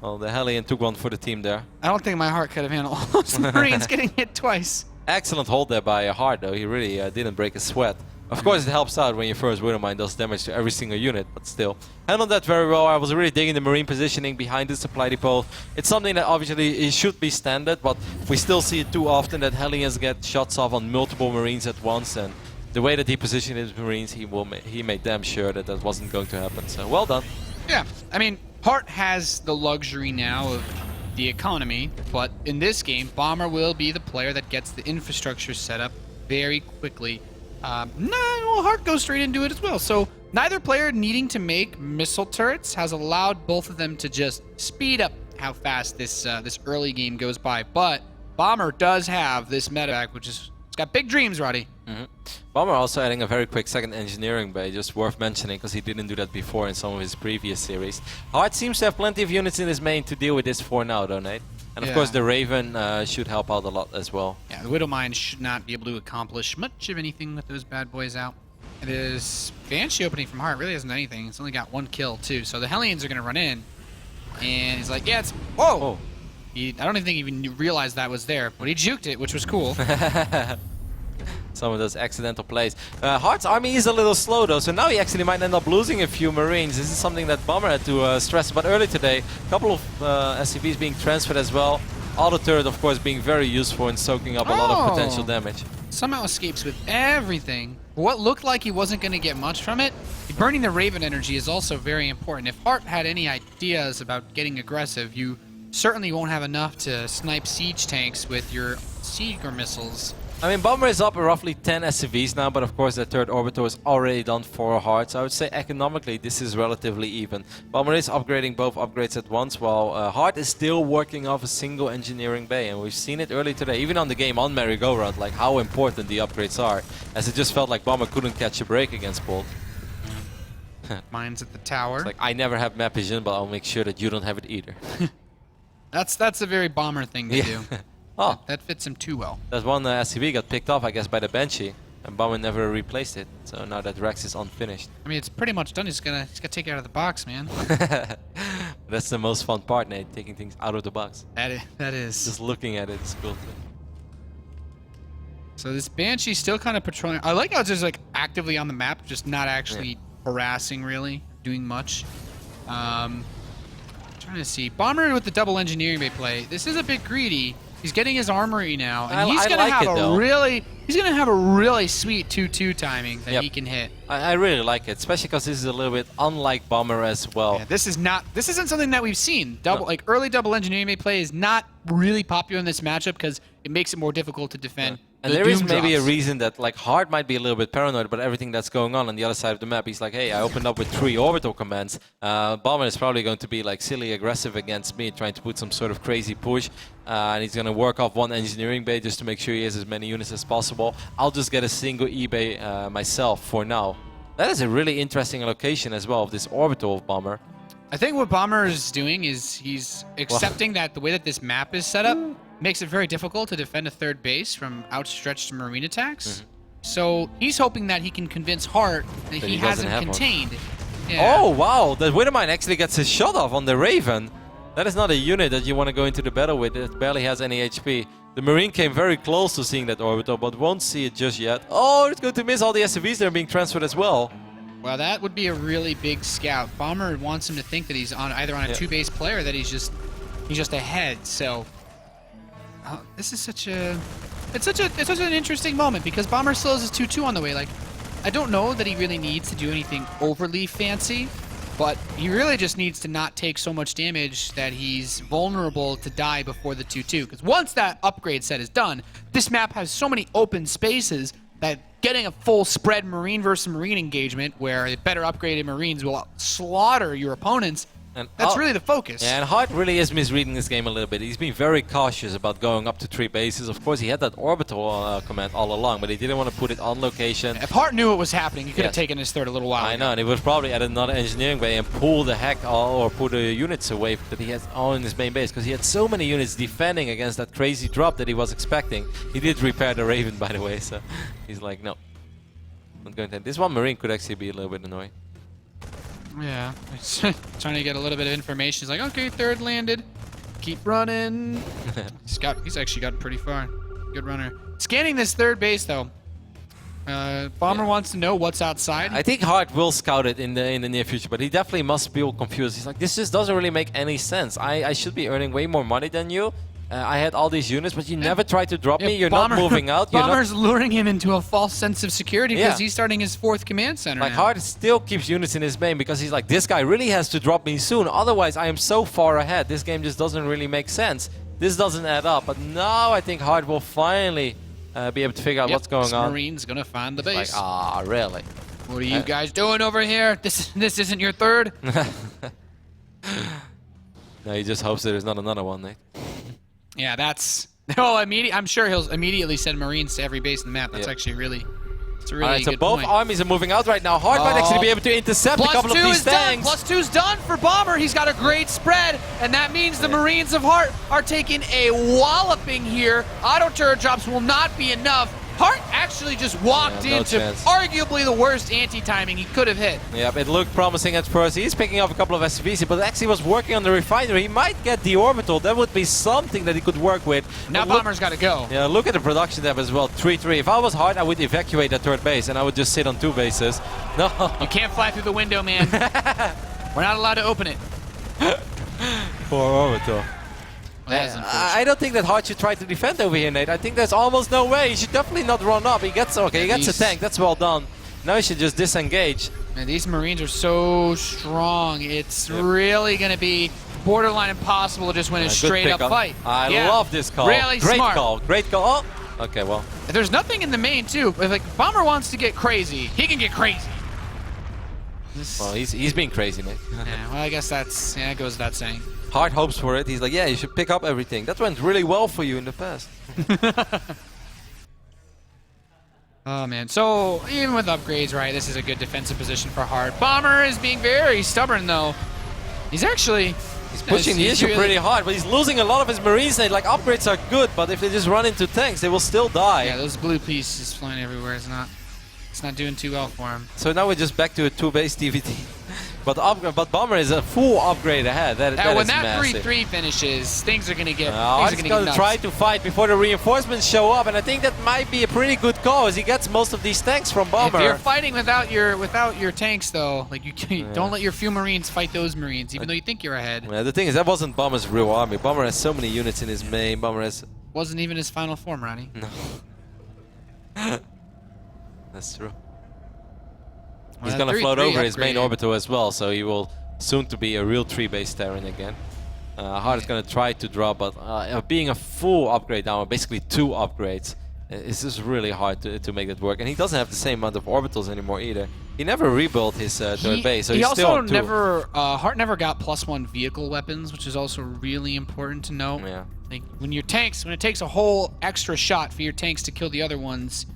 Well, the Hellion took one for the team there. I don't think my Hart could have handled all those Marines getting hit twice. Excellent hold there by Hart, though. He really didn't break a sweat. Of course, it helps out when your first Widow Mine does damage to every single unit, but still. Handled that very well. I was really digging the Marine positioning behind the supply depot. It's something that obviously it should be standard, but we still see it too often that Hellions get shots off on multiple Marines at once, and the way that he positioned his Marines, he made damn sure that that wasn't going to happen. So, well done. Yeah, I mean, Hart has the luxury now of the economy, but in this game, Bomber will be the player that gets the infrastructure set up very quickly. No, Hart goes straight into it as well. So neither player needing to make missile turrets has allowed both of them to just speed up how fast this early game goes by. But Bomber does have this medevac, which is it's got big dreams, Roddy. Bomber also adding a very quick second engineering bay, just worth mentioning because he didn't do that before in some of his previous series. Hart seems to have plenty of units in his main to deal with this for now, though, Nate. And of course the Raven should help out a lot as well. Yeah, the Widow Mine should not be able to accomplish much of anything with those bad boys out. It is Banshee opening from Hart really hasn't done anything. It's only got 1 kill too. So the Hellions are gonna run in, and he's like, yeah, it's whoa. I don't even think he even realized that was there, but he juked it, which was cool. Some of those accidental plays. Hart's army is a little slow though, so now he actually might end up losing a few Marines. This is something that Bomber had to stress about early today. A couple of SCVs being transferred as well. Auto turret, of course, being very useful in soaking up a lot of potential damage. Somehow escapes with everything. What looked like he wasn't going to get much from it, burning the Raven energy is also very important. If Hart had any ideas about getting aggressive, you certainly won't have enough to snipe siege tanks with your Seeger missiles. I mean, Bomber is up at roughly 10 SCVs now, but of course the third Orbitor is already done for Hart, so I would say economically this is relatively even. Bomber is upgrading both upgrades at once, while Hart is still working off a single engineering bay, and we've seen it early today, even on the game on Merry-Go-Round, like how important the upgrades are, as it just felt like Bomber couldn't catch a break against Bolt. Mine's at the tower. It's like, I never have map vision, but I'll make sure that you don't have it either. That's a very Bomber thing to do. Oh, That fits him too well. that one SCV got picked off, I guess, by the Banshee. And Bomber never replaced it. So now that Rex is unfinished. I mean, it's pretty much done. He's gonna take it out of the box, man. That's the most fun part, Nate, taking things out of the box. That is. Just looking at it is cool too. So this Banshee's still kind of patrolling. I like how it's just like actively on the map, just not actually harassing really, doing much. Trying to see. Bomber with the double engineering bay play. This is a bit greedy. He's getting his armory now, and he's gonna have a really sweet 2-2 timing that he can hit. I really like it, especially because this is a little bit unlike Bomber as well. Yeah, this isn't something that we've seen. Like early double engineering bay play is not really popular in this matchup because it makes it more difficult to defend. And there is maybe a reason that like Hard might be a little bit paranoid about everything that's going on the other side of the map. He's like, hey, I opened up with 3 orbital commands. Bomber is probably going to be like silly aggressive against me, trying to put some sort of crazy push. And he's going to work off one engineering bay just to make sure he has as many units as possible. I'll just get a single E-bay myself for now. That is a really interesting location as well of this orbital of Bomber. I think what Bomber is doing is he's accepting that the way that this map is set up makes it very difficult to defend a third base from outstretched marine attacks. So he's hoping that he can convince Hart that he hasn't contained. Yeah. Oh, wow. The Widowmine actually gets his shot off on the Raven. That is not a unit that you want to go into the battle with. It barely has any HP. The Marine came very close to seeing that orbital, but won't see it just yet. Oh, it's going to miss all the SCVs that are being transferred as well. Well, that would be a really big scout. Bomber wants him to think that he's either on a 2-base play or that he's just ahead. So this is such an interesting moment because Bomber still has his 2-2 on the way. Like, I don't know that he really needs to do anything overly fancy, but he really just needs to not take so much damage that he's vulnerable to die before the 2-2. Because once that upgrade set is done, this map has so many open spaces that getting a full spread Marine versus Marine engagement where the better upgraded Marines will slaughter your opponents, and that's really the focus. Yeah, and Hart really is misreading this game a little bit. He's been very cautious about going up to 3 bases. Of course, he had that orbital command all along, but he didn't want to put it on location. If Hart knew what was happening, he could have taken his third a little while ago. I know, and he would probably add another engineering bay and pull the heck or put the units away that he has all in his main base, because he had so many units defending against that crazy drop that he was expecting. He did repair the Raven, by the way, so he's like, no. Not going to. This one Marine could actually be a little bit annoying. Yeah, he's trying to get a little bit of information. He's like, okay, third landed. Keep running. He's actually gotten pretty far. Good runner. Scanning this third base though. Bomber wants to know what's outside. I think Hart will scout it in the near future, but he definitely must feel confused. He's like, this just doesn't really make any sense. I should be earning way more money than you. I had all these units, but you never tried to drop me. You're not moving out. Bomber's luring him into a false sense of security because he's starting his 4th command center. Like, Hart still keeps units in his main because he's like, this guy really has to drop me soon. Otherwise, I am so far ahead. This game just doesn't really make sense. This doesn't add up. But now I think Hart will finally be able to figure out what's going on. Marine's going to find the base. Like, really? What are you guys doing over here? This isn't your third? No, he just hopes there's not another one, Nate. Yeah, that's... Oh, I'm sure he'll immediately send Marines to every base in the map. That's actually really... It's a really good both point. armies are moving out right now. Hart might actually be able to intercept a couple of these tanks. +2's done for Bomber. He's got a great spread, and that means the Marines of Hart are taking a walloping here. Auto turret drops will not be enough. Hart actually just walked into arguably the worst anti-timing he could have hit. Yep, it looked promising at first. He's picking up a couple of SCVs, but actually was working on the refinery. He might get the orbital. That would be something that he could work with. Now Bomber's got to go. Yeah, look at the production tab as well. 3-3. If I was Hart, I would evacuate that third base, and I would just sit on 2 bases. No. You can't fly through the window, man. We're not allowed to open it. Poor orbital. I don't think that Hart should try to defend over here, Nate. I think there's almost no way. He should definitely not run up. He gets a tank. That's well done. Now he should just disengage. Man, these Marines are so strong. It's really going to be borderline impossible to just win a straight-up fight. I love this call. Really smart. Great call. Oh, okay, well. There's nothing in the main, too. If like Bomber wants to get crazy, he can get crazy. Well, he's being crazy, Nate. Yeah, well, I guess that's... Yeah, it goes without saying. Hart hopes for it. He's like, yeah, you should pick up everything. That went really well for you in the past. Oh, man. So, even with upgrades, right, this is a good defensive position for Hard. Bomber is being very stubborn, though. He's actually... He's pushing the issue pretty hard, but he's losing a lot of his Marines. Like, upgrades are good, but if they just run into tanks, they will still die. Yeah, those blue pieces flying everywhere. It's not doing too well for him. So now we're just back to a 2-base TvT. But Bomber is a full upgrade ahead. That when is that massive. 3-3 finishes, things are going to get He's going to try to fight before the reinforcements show up, and I think that might be a pretty good call as he gets most of these tanks from Bomber. If you're fighting without your tanks, though, like don't let your few Marines fight those Marines, even though you think you're ahead. Yeah, the thing is, that wasn't Bomber's real army. Bomber has so many units in his main. Bomber has... Wasn't even his final form, Ronnie. No. That's true. Well, He's going to float over his main upgrade. orbital as well, so he will soon to be a real 3-base Terran again. Hard is going to try to draw, but being a full upgrade now, basically 2 upgrades, it's just really hard to make that work. And he doesn't have the same amount of orbitals anymore either. He never rebuilt his third base, so he's still on 2. Hart never got +1 vehicle weapons, which is also really important to note. Yeah. Like when it takes a whole extra shot for your tanks to kill the other ones,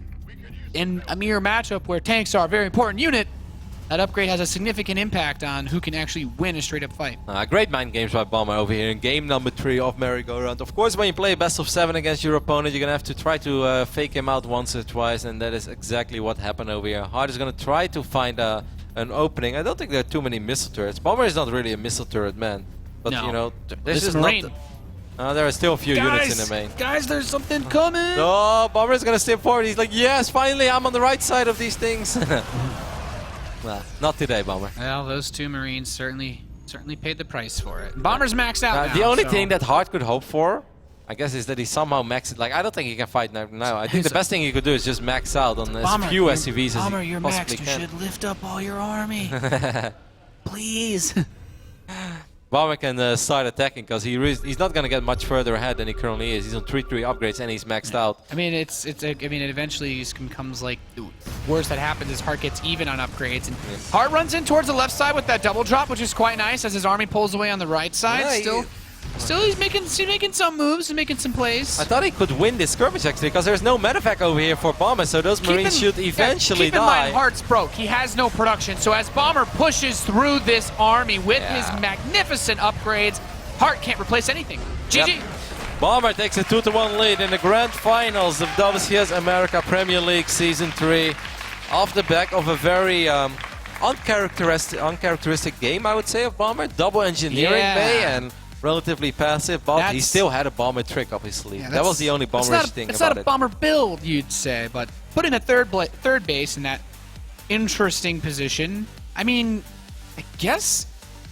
in a mirror matchup where tanks are a very important unit, that upgrade has a significant impact on who can actually win a straight-up fight. Great mind games by Bomber over here in game number 3 of Merry-Go-Round. Of course, when you play best of 7 against your opponent, you're going to have to try to fake him out once or twice, and that is exactly what happened over here. Hard is going to try to find an opening. I don't think there are too many missile turrets. Bomber is not really a missile turret man, but No. you know, This there's is just Marine. there are still a few units in the main. Guys, there's something coming! Oh, Bomber is going to step forward. He's like, yes, finally, I'm on the right side of these things. Well, not today, Bomber. Well, those 2 Marines certainly paid the price for it. Bomber's maxed out now, the only so- thing that Hard could hope for, I guess, is that he somehow maxes. Like, I don't think he can fight now. I think the best thing he could do is just max out on as few SCVs as he possibly can. You should lift up all your army. Please. Bomber can start attacking because he's not going to get much further ahead than he currently is. He's on 3-3 upgrades and he's maxed out. I mean, it eventually just becomes like the worst that happens is Hart gets even on upgrades, and Hart runs in towards the left side with that double drop, which is quite nice as his army pulls away on the right side. Yeah, Still, he's making some moves and making some plays. I thought he could win this skirmish actually because there's no medevac over here for Bomber, so those Marines should eventually keep in die. mind, Hart's broke. He has no production. So as Bomber pushes through this army with his magnificent upgrades, Hart can't replace anything. GG. Yep. Bomber takes a 2-1 lead in the grand finals of WCS America Premier League Season 3 off the back of a very uncharacteristic game, I would say, of Bomber. Double engineering bay and relatively passive, but he still had a Bomber trick up his sleeve. Yeah, that was the only Bomberish thing about it. It's not a Bomber build, you'd say, but putting a third base in that interesting position, I mean, I guess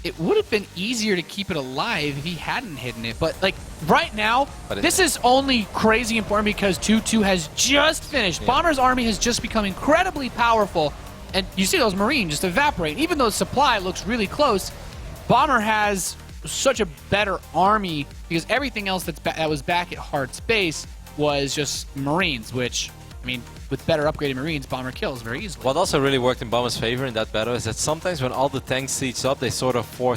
it would have been easier to keep it alive if he hadn't hidden it. But like right now, this is only crazy important because 2-2 has just finished. Yeah. Bomber's army has just become incredibly powerful, and you see those Marines just evaporate. Even though supply looks really close, Bomber has such a better army because everything else that was back at Hart's base was just Marines, which, I mean, with better upgraded Marines, Bomber kills very easily. What also really worked in Bomber's favor in that battle is that sometimes when all the tanks siege up, they sort of form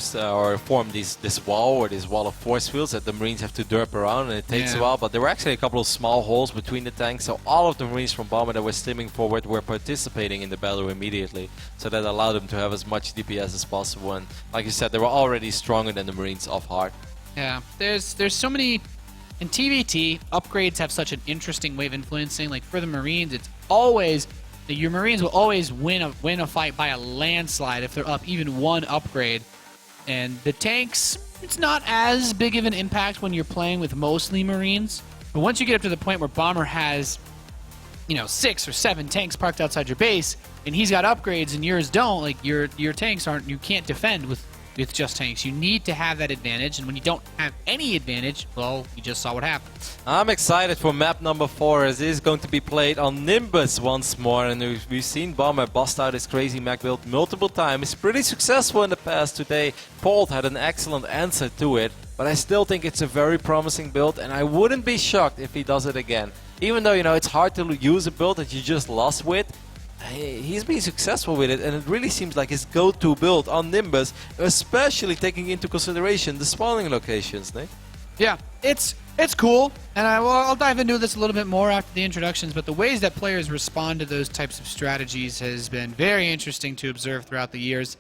this wall of force fields that the Marines have to derp around, and it takes a while. But there were actually a couple of small holes between the tanks, so all of the Marines from Bomber that were steaming forward were participating in the battle immediately. So that allowed them to have as much DPS as possible. And like you said, they were already stronger than the Marines of Hard. Yeah, there's so many. In TvT, upgrades have such an interesting way of influencing. Like for the Marines, it's always your Marines will always win a fight by a landslide if they're up even one upgrade. And the tanks, it's not as big of an impact when you're playing with mostly Marines. But once you get up to the point where Bomber has, 6 or 7 tanks parked outside your base, and he's got upgrades and yours don't, like your tanks you can't defend with just tanks. You need to have that advantage, and when you don't have any advantage, well, you just saw what happened. I'm excited for map number 4 as it is going to be played on Nimbus once more, and we've seen Bomber bust out his crazy mech build multiple times. It's pretty successful in the past. Today, Polt had an excellent answer to it, but I still think it's a very promising build, and I wouldn't be shocked if he does it again. Even though, it's hard to use a build that you just lost with, he's been successful with it, and it really seems like his go-to build on Nimbus, especially taking into consideration the spawning locations, Nick. Yeah, it's It's cool, and I'll dive into this a little bit more after the introductions, but the ways that players respond to those types of strategies has been very interesting to observe throughout the years.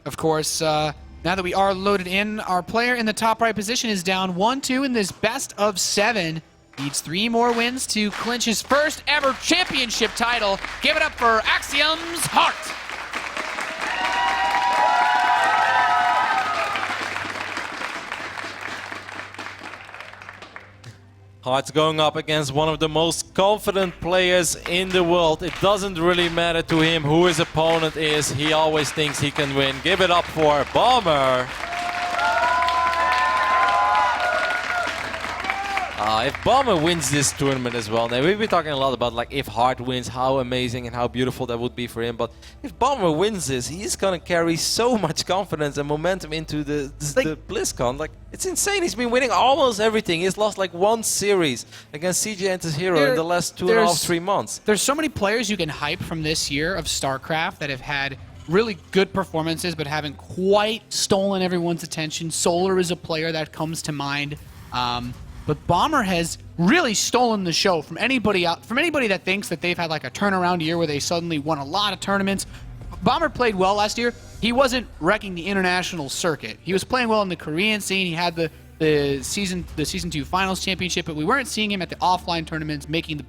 Of course, now that we are loaded in, our player in the top right position is down 1-2 in this best of 7. Needs 3 more wins to clinch his first ever championship title. Give it up for Axiom's Heart! Heart's going up against one of the most confident players in the world. It doesn't really matter to him who his opponent is. He always thinks he can win. Give it up for Bomber. If Bomber wins this tournament as well, now we've been talking a lot about like if Hart wins, how amazing and how beautiful that would be for him. But if Bomber wins this, he's gonna carry so much confidence and momentum into the BlizzCon. Like, it's insane. He's been winning almost everything. He's lost like 1 series against CJ and his hero in the last 2.5, 3 months. There's so many players you can hype from this year of StarCraft that have had really good performances but haven't quite stolen everyone's attention. Solar is a player that comes to mind. But Bomber has really stolen the show from anybody that thinks that they've had like a turnaround year where they suddenly won a lot of tournaments. Bomber played well last year. He wasn't wrecking the international circuit. He was playing well in the Korean scene. He had the season 2 finals championship, but we weren't seeing him at the offline tournaments making the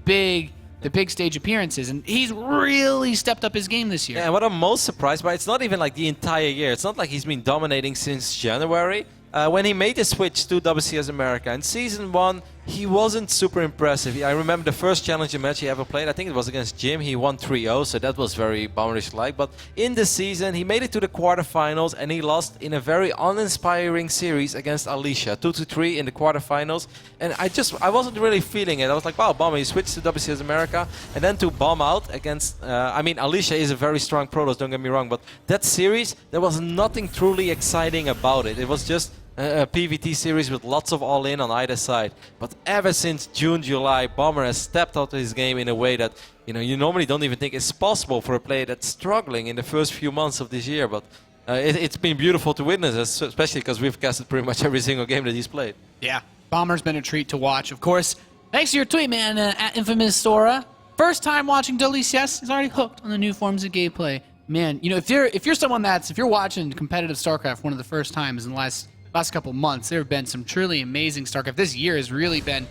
big stage appearances, and he's really stepped up his game this year. Yeah, and what I'm most surprised by, it's not even like the entire year. It's not like he's been dominating since January. When he made the switch to WCS America in Season 1, he wasn't super impressive. I remember the first challenger match he ever played, I think it was against Jim. He won 3-0, so that was very Bomberish-like. But in the season, he made it to the quarterfinals, and he lost in a very uninspiring series against Alicia. 2-3 in the quarterfinals. And I wasn't really feeling it. I was like, wow, Bomber, he switched to WCS America. And then to bomb out against... I mean, Alicia is a very strong Protoss, don't get me wrong. But that series, there was nothing truly exciting about it. It was just... a PvT series with lots of all-in on either side. But ever since June, July, Bomber has stepped out of his game in a way that you normally don't even think is possible for a player that's struggling in the first few months of this year. But it's been beautiful to witness, especially because we've casted pretty much every single game that he's played. Yeah, Bomber's been a treat to watch. Of course, thanks to your tweet, man, at Infamous Sora. First time watching WCS, is already hooked on the new forms of gameplay. Man, if you're watching competitive StarCraft one of the first times in the last couple months, there have been some truly amazing StarCraft. This year has really been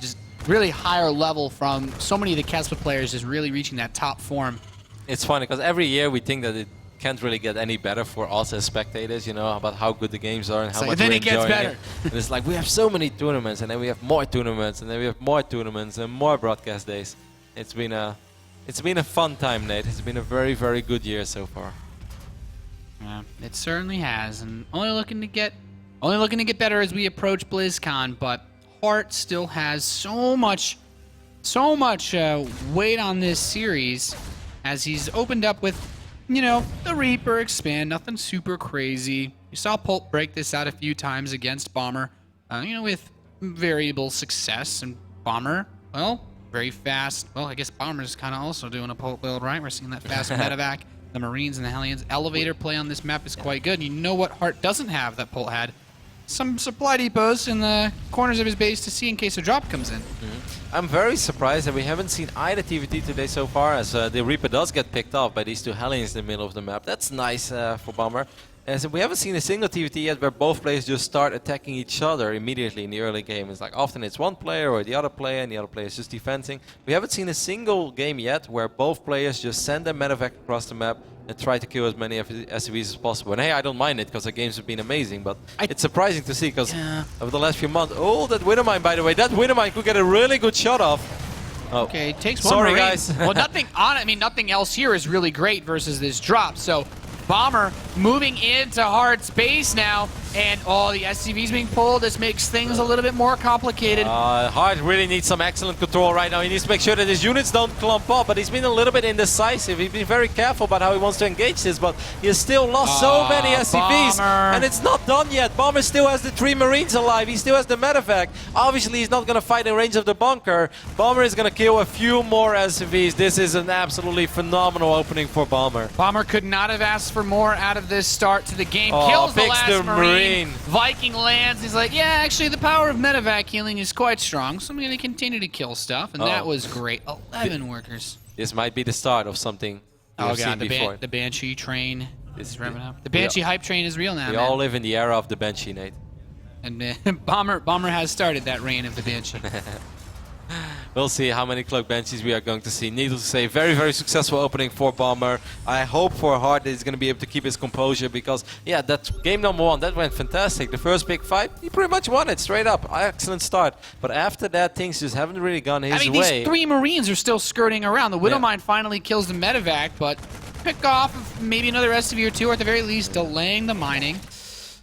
just really higher level from so many of the Kespa players just really reaching that top form. It's funny because every year we think that it can't really get any better for us as spectators, about how good the games are and how much we're enjoying it. And it's like we have so many tournaments, and then we have more tournaments, and then we have more tournaments and more broadcast days. It's been a fun time, Nate. It's been a very, very good year so far. Yeah, it certainly has, and only looking to get better as we approach BlizzCon, but Hart still has so much weight on this series as he's opened up with, the Reaper expand, nothing super crazy. You saw Pulp break this out a few times against Bomber, with variable success, and Bomber, well, very fast. Well, I guess Bomber's kind of also doing a Pulp build, right? We're seeing that fast medevac. The Marines and the Hellions. Elevator play on this map is quite good. And you know what Hart doesn't have that Pult had? Some supply depots in the corners of his base to see in case a drop comes in. I'm very surprised that we haven't seen either TvT today so far, as the Reaper does get picked off by these 2 Hellions in the middle of the map. That's nice for Bomber. As we haven't seen a single TvT yet where both players just start attacking each other immediately in the early game. It's like often it's one player or the other player, and the other player is just defending. We haven't seen a single game yet where both players just send their medevac across the map and try to kill as many SCVs as possible. And hey, I don't mind it because the games have been amazing, but it's surprising to see because over the last few months... Oh, that Wintermine, by the way, that Wintermine could get a really good shot off. Oh. Okay, it takes one Sorry, Marine. guys. Well, nothing else here is really great versus this drop, so... Bomber moving into hard space now, and the SCV's being pulled. This makes things a little bit more complicated. Hart really needs some excellent control right now. He needs to make sure that his units don't clump up, but he's been a little bit indecisive. He's been very careful about how he wants to engage this, but he has still lost so many SCVs, and it's not done yet. Bomber still has the 3 Marines alive. He still has the medevac. Obviously, he's not going to fight in range of the bunker. Bomber is going to kill a few more SCVs. This is an absolutely phenomenal opening for Bomber. Bomber could not have asked for more out of of this start to the game. Oh, Kills the picks last the Marine. Marine. Viking lands. He's like, yeah, actually, the power of medevac healing is quite strong, so I'm going to continue to kill stuff. And that was great. 11 workers. This might be the start of something we've seen before. The Banshee train is revving up. The we Banshee hype train is real now, We man. all live in the era of the Banshee, Nate. And Bomber has started that reign of the Banshee. We'll see how many Cloak Banshees we are going to see. Needless to say, very, very successful opening for Bomber. I hope for Hart that he's going to be able to keep his composure because, yeah, that game number 1, that went fantastic. The first big fight, he pretty much won it straight up. Excellent start. But after that, things just haven't really gone his way. I mean, these 3 Marines are still skirting around. The Widowmine finally kills the medevac, but pick off maybe another SCV or 2, or at the very least, delaying the mining.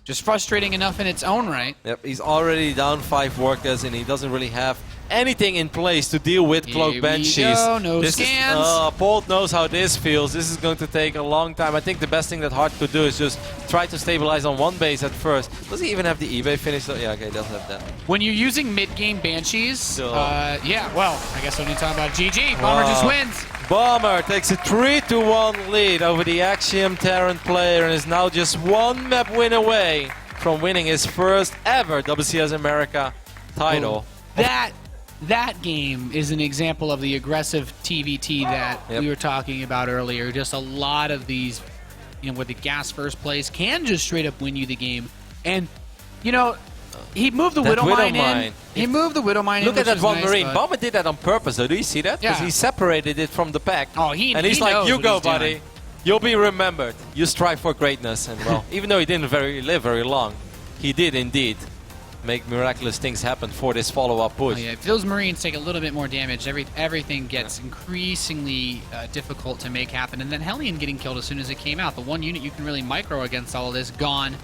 Just frustrating enough in its own right. Yep, he's already down 5 workers and he doesn't really have anything in place to deal with Cloak Banshees. No scans. Bolt knows how this feels. This is going to take a long time. I think the best thing that Hart could do is just try to stabilize on one base at first. Does he even have the eBay finish? Yeah, okay, he doesn't have that. When you're using mid-game Banshees, yeah, well, I guess when you talk about GG, Bomber just wins. Bomber takes a 3-1 lead over the Axiom Terran player and is now just 1 map win away from winning his first ever WCS America title. That game is an example of the aggressive TvT that we were talking about earlier. Just a lot of these, where the gas first place can just straight up win you the game. And, he moved the Widowmine in. He moved the Widowmine in. Look at that one nice, Marine. Bomber did that on purpose, though. Do you see that? Because he separated it from the pack. Oh, and he's like, you go, buddy. You'll be remembered. You strive for greatness. And, well, even though he didn't live very long, he did indeed make miraculous things happen for this follow-up push. Oh, yeah. If those Marines take a little bit more damage, everything gets increasingly difficult to make happen. And then Hellion getting killed as soon as it came out. The one unit you can really micro against all of this, gone.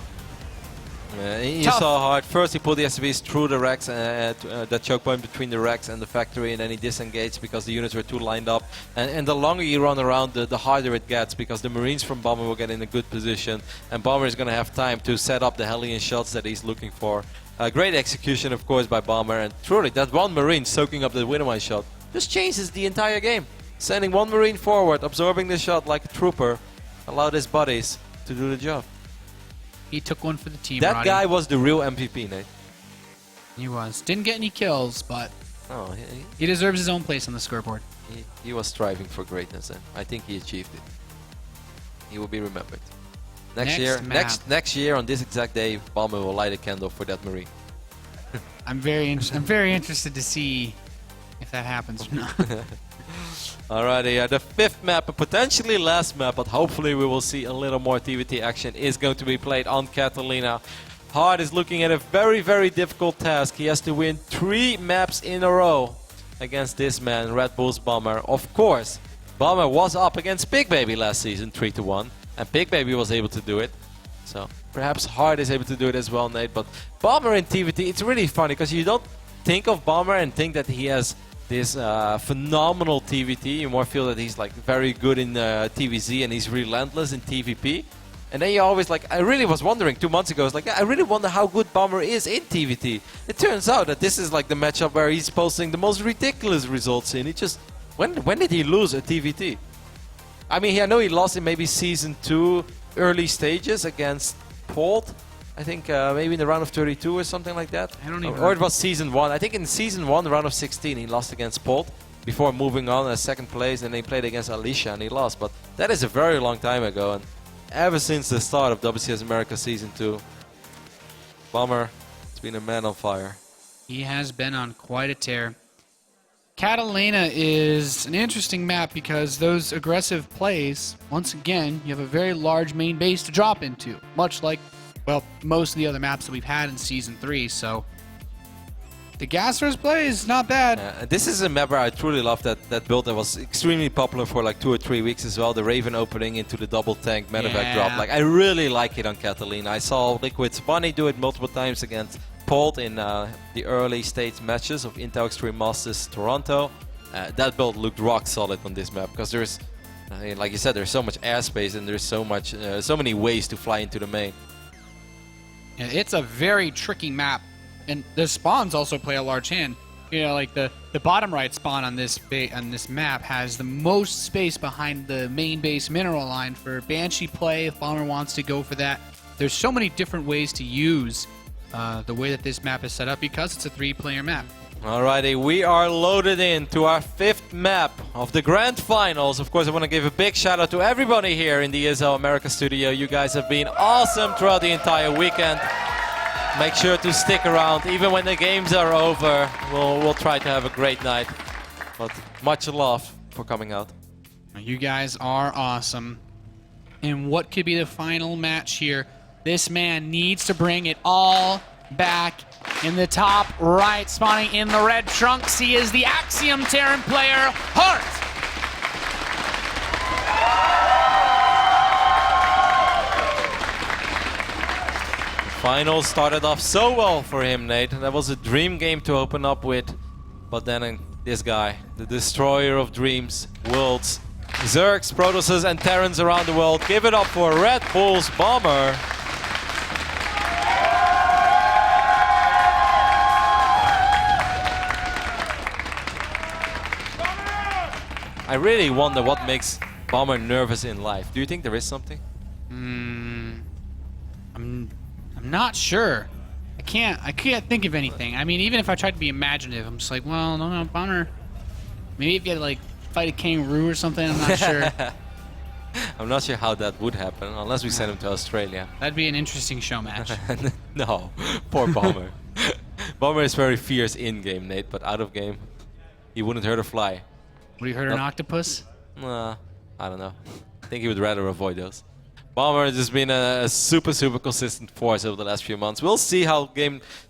You saw Hart. First he pulled the SCVs through the racks, that choke point between the racks and the factory, and then he disengaged because the units were too lined up. And the longer you run around, the harder it gets because the Marines from Bomber will get in a good position, and Bomber is going to have time to set up the Hellion shots that he's looking for. Great execution, of course, by Bomber, and truly, that one Marine soaking up the Widowmine shot just changes the entire game. Sending one Marine forward, absorbing the shot like a trooper, allowed his buddies to do the job. He took one for the team. That guy was the real MVP, Nate. He was. Didn't get any kills, but oh, he deserves his own place on the scoreboard. He was striving for greatness, and I think he achieved it. He will be remembered. Next year on this exact day, Bomber will light a candle for that Marine. I'm very interested to see if that happens or not. Alrighty, the 5th map, a potentially last map, but hopefully we will see a little more TvT action, is going to be played on Catalina. Hart is looking at a very, very difficult task. He has to win 3 maps in a row against this man, Red Bull's Bomber. Of course, Bomber was up against Big Baby last season, 3-1, and Big Baby was able to do it. So perhaps Hart is able to do it as well, Nate. But Bomber in TvT, it's really funny because you don't think of Bomber and think that he has this phenomenal TvT. You more feel that he's like very good in TvZ and he's relentless in TvP. And then you always like, I really was wondering 2 months ago, I was like, I really wonder how good Bomber is in TvT. It turns out that this is like the matchup where he's posting the most ridiculous results in. He just, when did he lose a TvT? I mean, I know he lost in maybe Season 2 early stages against Polt. I think maybe in the round of 32 or something like that. I don't even Or it was Season 1. I think in Season 1, the round of 16, he lost against Polt before moving on as 2nd place, and he played against Alicia and he lost. But that is a very long time ago, and ever since the start of WCS America Season 2, Bomber has been a man on fire. He has been on quite a tear. Catalina is an interesting map because those aggressive plays, once again, you have a very large main base to drop into, much like, well, most of the other maps that we've had in Season 3, so the Gassers play is not bad. This is a map where I truly love that build that was extremely popular for like 2 or 3 weeks as well, the Raven opening into the double tank medevac drop. Like, I really like it on Catalina. I saw Liquid's Bunny do it multiple times against Polt in the early stage matches of Intel Extreme Masters Toronto. That build looked rock solid on this map because there's, like you said, there's so much airspace and there's so many ways to fly into the main. Yeah, it's a very tricky map, and the spawns also play a large hand. you know, like the bottom right spawn on this map has the most space behind the main base mineral line for Banshee play if Bomber wants to go for that. There's so many different ways to use the way that this map is set up because it's a 3-player map. Alrighty, we are loaded in to our 5th map of the Grand Finals. Of course, I want to give a big shout out to everybody here in the ESL America studio. You guys have been awesome throughout the entire weekend. Make sure to stick around, even when the games are over. We'll try to have a great night. But much love for coming out. You guys are awesome. And what could be the final match here? This man needs to bring it all back. In the top right, spawning in the red trunks, he is the Axiom Terran player, Heart. Finals started off so well for him, Nate. That was a dream game to open up with. But then this guy, the destroyer of dreams, worlds, Zergs, Protosses, and Terrans around the world. Give it up for Red Bull's Bomber. I really wonder what makes Bomber nervous in life. Do you think there is something? I'm not sure. I can't think of anything. I mean, even if I tried to be imaginative, I'm just like, well, no, Bomber. Maybe if you had to like fight a kangaroo or something, I'm not sure. I'm not sure how that would happen, unless we send him to Australia. That'd be an interesting show match. No, poor Bomber. Bomber is very fierce in-game, Nate, but out-of-game, he wouldn't hurt a fly. Would you hurt an octopus? I don't know. I think he would rather avoid those. Bomber has just been a super consistent force over the last few months. We'll see how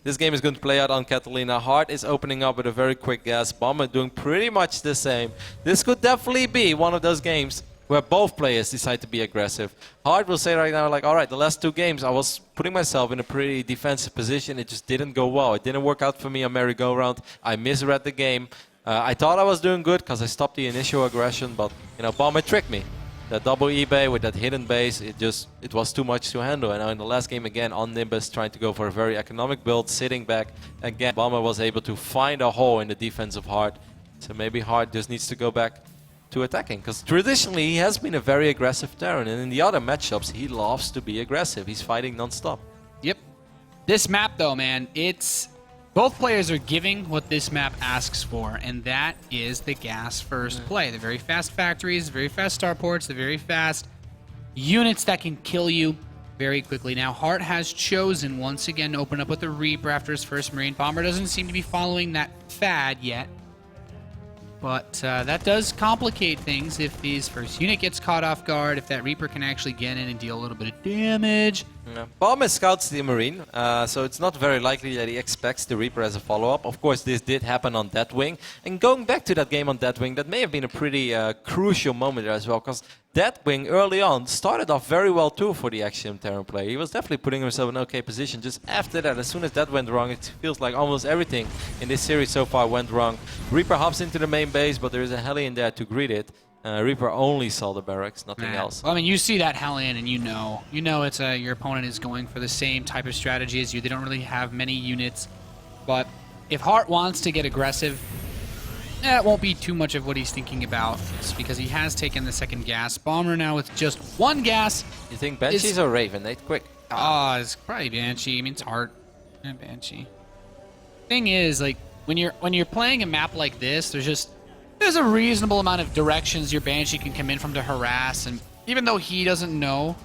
this game is going to play out on Catalina. Heart is opening up with a very quick gas. Bomber doing pretty much the same. This could definitely be one of those games where both players decide to be aggressive. Heart will say right now, like, all right, the last 2 games I was putting myself in a pretty defensive position. It just didn't go well. It didn't work out for me on merry-go-round. I misread the game. I thought I was doing good because I stopped the initial aggression, but you know, Bomber tricked me. That double eBay with that hidden base, it was too much to handle. And now in the last game again on Nimbus, trying to go for a very economic build, sitting back again, Bomber was able to find a hole in the defense of Heart. So maybe Heart just needs to go back to attacking, because traditionally he has been a very aggressive Terran, and in the other matchups he loves to be aggressive. He's fighting non-stop. Yep. This map though, man, both players are giving what this map asks for, and that is the gas first play. The very fast factories, the very fast starports, the very fast units that can kill you very quickly. Now, Heart has chosen once again to open up with the Reaper after his first Marine. Bomber doesn't seem to be following that fad yet, but that does complicate things if his first unit gets caught off guard, if that Reaper can actually get in and deal a little bit of damage. Yeah. Bomber scouts the Marine, so it's not very likely that he expects the Reaper as a follow-up. Of course, this did happen on Deathwing. And going back to that game on Deathwing, that may have been a pretty crucial moment there as well, because Deathwing early on started off very well too for the Axiom Terran player. He was definitely putting himself in an okay position. Just after that, as soon as that went wrong, it feels like almost everything in this series so far went wrong. Reaper hops into the main base, but there is a Hellion there to greet it. Reaper only saw the barracks, nothing else. Well, I mean, you see that Hellion and you know it's your opponent is going for the same type of strategy as you. They don't really have many units, but if Heart wants to get aggressive, it won't be too much of what he's thinking about. It's because he has taken the second gas. Bomber now with just 1 gas. You think Banshees or Raven, Nate? Quick. It's probably Banshee. I mean, it's Heart. Yeah, Banshee. Thing is, like when you're playing a map like this, there's a reasonable amount of directions your Banshee can come in from to harass, and even though he doesn't know,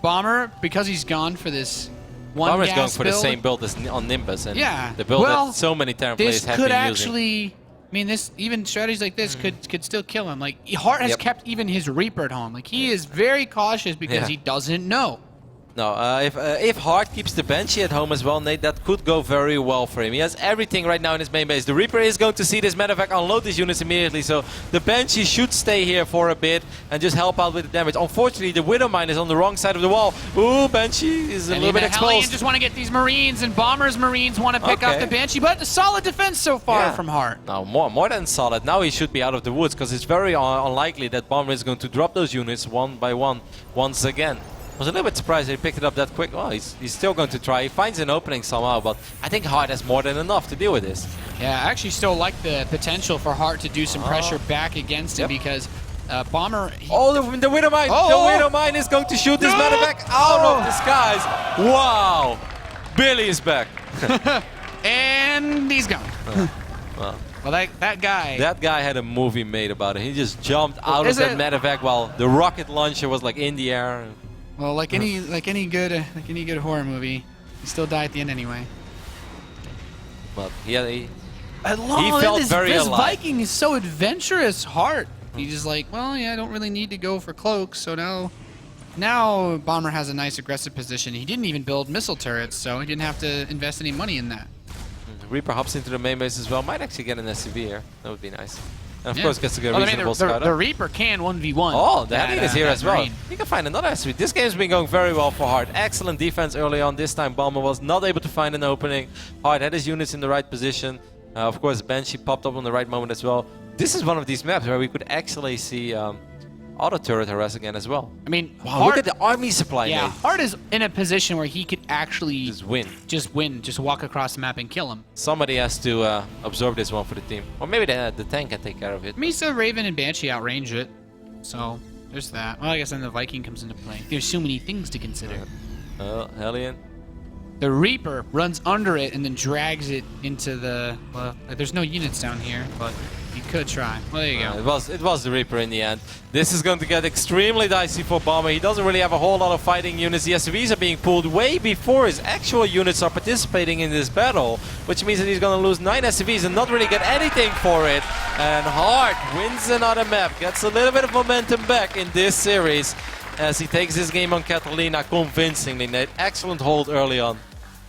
Bomber, because he's gone for this Bomber's gas going for build, the same build as on Nimbus, and yeah, the build that so many Terran players have been using. This could actually, I mean, even strategies like this could still kill him. Like, Heart has kept even his Reaper at home. Like, he is very cautious because he doesn't know. No, if Heart keeps the Banshee at home as well, Nate, that could go very well for him. He has everything right now in his main base. The Reaper is going to see this medevac unload these units immediately, so the Banshee should stay here for a bit and just help out with the damage. Unfortunately, the Widowmine is on the wrong side of the wall. Ooh, Banshee is a little bit exposed. Hellion just want to get these Marines, and Bomber's Marines want to pick off the Banshee, but a solid defense so far from Heart. No, more than solid. Now he should be out of the woods, because it's very unlikely that Bomber is going to drop those units one by one once again. was a little bit surprised that he picked it up that quick. Well, he's still going to try. He finds an opening somehow, but I think Hart has more than enough to deal with this. Yeah, I actually still like the potential for Hart to do some pressure back against him because Bomber... Oh, the Widow Mine! The Widow Mine is going to shoot this medevac out of the skies. Wow! Billy is back. And he's gone. Well, that guy... That guy had a movie made about it. He just jumped out of that medevac while the rocket launcher was like in the air. Well, like any good horror movie, he still died at the end anyway. But he felt very this alive. Viking is so adventurous. Hart. He's just like, well, yeah, I don't really need to go for cloaks, so now Bomber has a nice aggressive position. He didn't even build missile turrets, so he didn't have to invest any money in that. Reaper hops into the main base as well. Might actually get an SCV here. That would be nice. And of course gets to get a reasonable scout. The Reaper can 1v1. Oh, the Hellion is here as well. Marine. He can find another SCV. This game's been going very well for Hart. Excellent defense early on. This time Bomber was not able to find an opening. Hart had his units in the right position. Of course, Banshee popped up on the right moment as well. This is one of these maps where we could actually see auto turret harass again as well. I mean, wow, look at the army supply. Yeah, mate. Hart is in a position where he could actually just win. Just walk across the map and kill him. Somebody has to absorb this one for the team. Or maybe the tank can take care of it. Misa, Raven, and Banshee outrange it. So, there's that. Well, I guess then the Viking comes into play. There's so many things to consider. Hellion. The Reaper runs under it and then drags it into the... Well, there's no units down here, but you could try. Well, there you go. It was the Reaper in the end. This is going to get extremely dicey for Bomber. He doesn't really have a whole lot of fighting units. The SCVs are being pulled way before his actual units are participating in this battle, which means that he's going to lose 9 SCVs and not really get anything for it. And Hart wins another map, gets a little bit of momentum back in this series as he takes this game on Catalina convincingly, Nate. Excellent hold early on.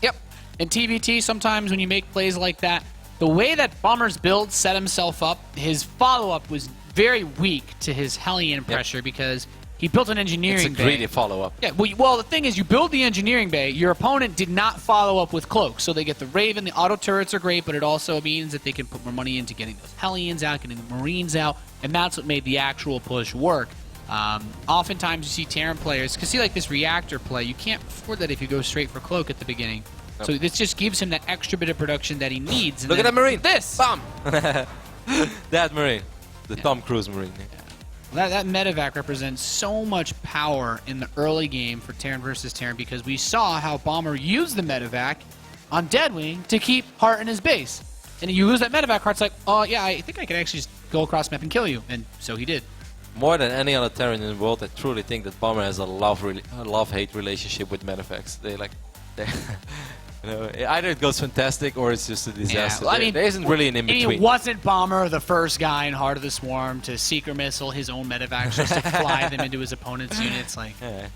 Yep. In TvT, sometimes when you make plays like that, the way that Bomber's build set himself up, his follow-up was very weak to his Hellion pressure because he built an engineering bay. It's a greedy follow-up. Yeah, well, the thing is, you build the engineering bay, your opponent did not follow up with cloaks, so they get the Raven, the auto turrets are great, but it also means that they can put more money into getting those Hellions out, getting the Marines out, and that's what made the actual push work. Oftentimes you see Terran players, because see like this reactor play, you can't afford that if you go straight for cloak at the beginning. Nope. So this just gives him that extra bit of production that he needs. Look at that Marine. This! Bam! That Marine. The Tom Cruise Marine. Yeah. That medevac represents so much power in the early game for Terran versus Terran because we saw how Bomber used the medevac on Deadwing to keep Hart in his base. And you lose that medevac, Hart's like, oh yeah, I think I could actually just go across map and kill you. And so he did. More than any other Terran in the world, I truly think that Bomber has a love-hate relationship with medevacs. You know, either it goes fantastic or it's just a disaster. Yeah, well, I mean, there isn't really an in-between. It wasn't Bomber the first guy in Heart of the Swarm to secret missile his own medevacs just to fly them into his opponent's units. Like, yeah.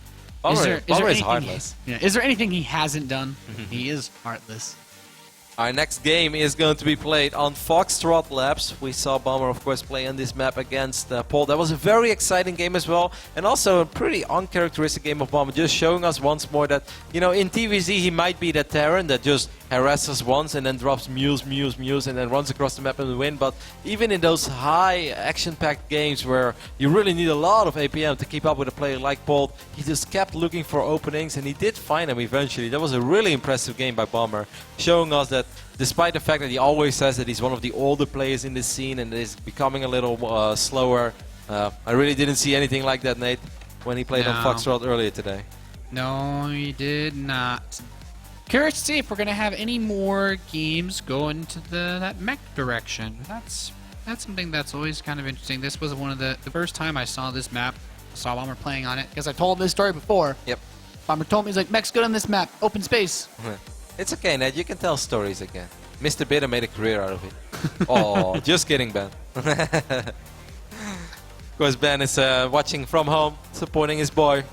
Bomber is heartless. Is there anything he hasn't done? He is heartless. Our next game is going to be played on Foxtrot Labs. We saw Bomber, of course, play on this map against Paul. That was a very exciting game as well, and also a pretty uncharacteristic game of Bomber, just showing us once more that, you know, in TvZ he might be that Terran that just harasses once and then drops mules, and then runs across the map and win. But even in those high action-packed games where you really need a lot of APM to keep up with a player like Paul, he just kept looking for openings, and he did find them eventually. That was a really impressive game by Bomber, showing us that despite the fact that he always says that he's one of the older players in this scene and is becoming a little slower, I really didn't see anything like that, Nate, when he played on Foxtrot earlier today. No, he did not. Curious to see if we're going to have any more games go into that mech direction. That's something that's always kind of interesting. This was one of the first time I saw this map, I saw Bomber playing on it, because I told this story before. Yep. Bomber told me, he's like, mech's good on this map, open space. It's okay, Ned. You can tell stories again. Mr. Bitter made a career out of it. Oh, just kidding, Ben. Of course, Ben is watching from home, supporting his boy.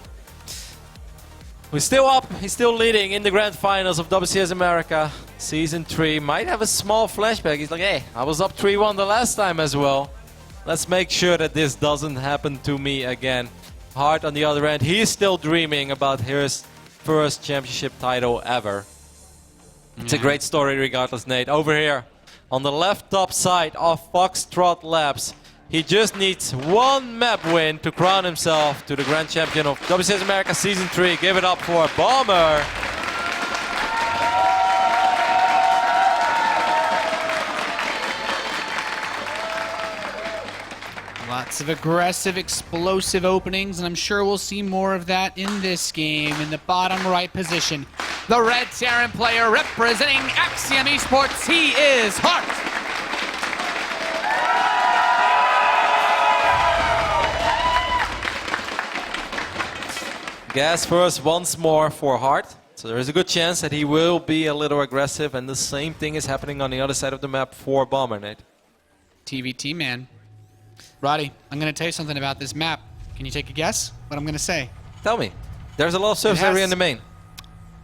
He's still up. He's still leading in the grand finals of WCS America. Season 3 might have a small flashback. He's like, hey, I was up 3-1 the last time as well. Let's make sure that this doesn't happen to me again. Hart on the other end. He's still dreaming about his first championship title ever. It's a great story regardless, Nate. Over here on the left top side of Foxtrot Labs, He just needs one map win to crown himself to the Grand Champion of WCS America Season 3. Give it up for Bomber. Lots of aggressive, explosive openings, and I'm sure we'll see more of that in this game. In the bottom right position, the red Terran player representing Axiom Esports, he is Hart. Gas first once more for Hart. So there is a good chance that he will be a little aggressive, and the same thing is happening on the other side of the map for Bomber, Nate. TvT, man. Roddy, I'm going to tell you something about this map. Can you take a guess what I'm going to say? Tell me. There's a lot of surface area in the main.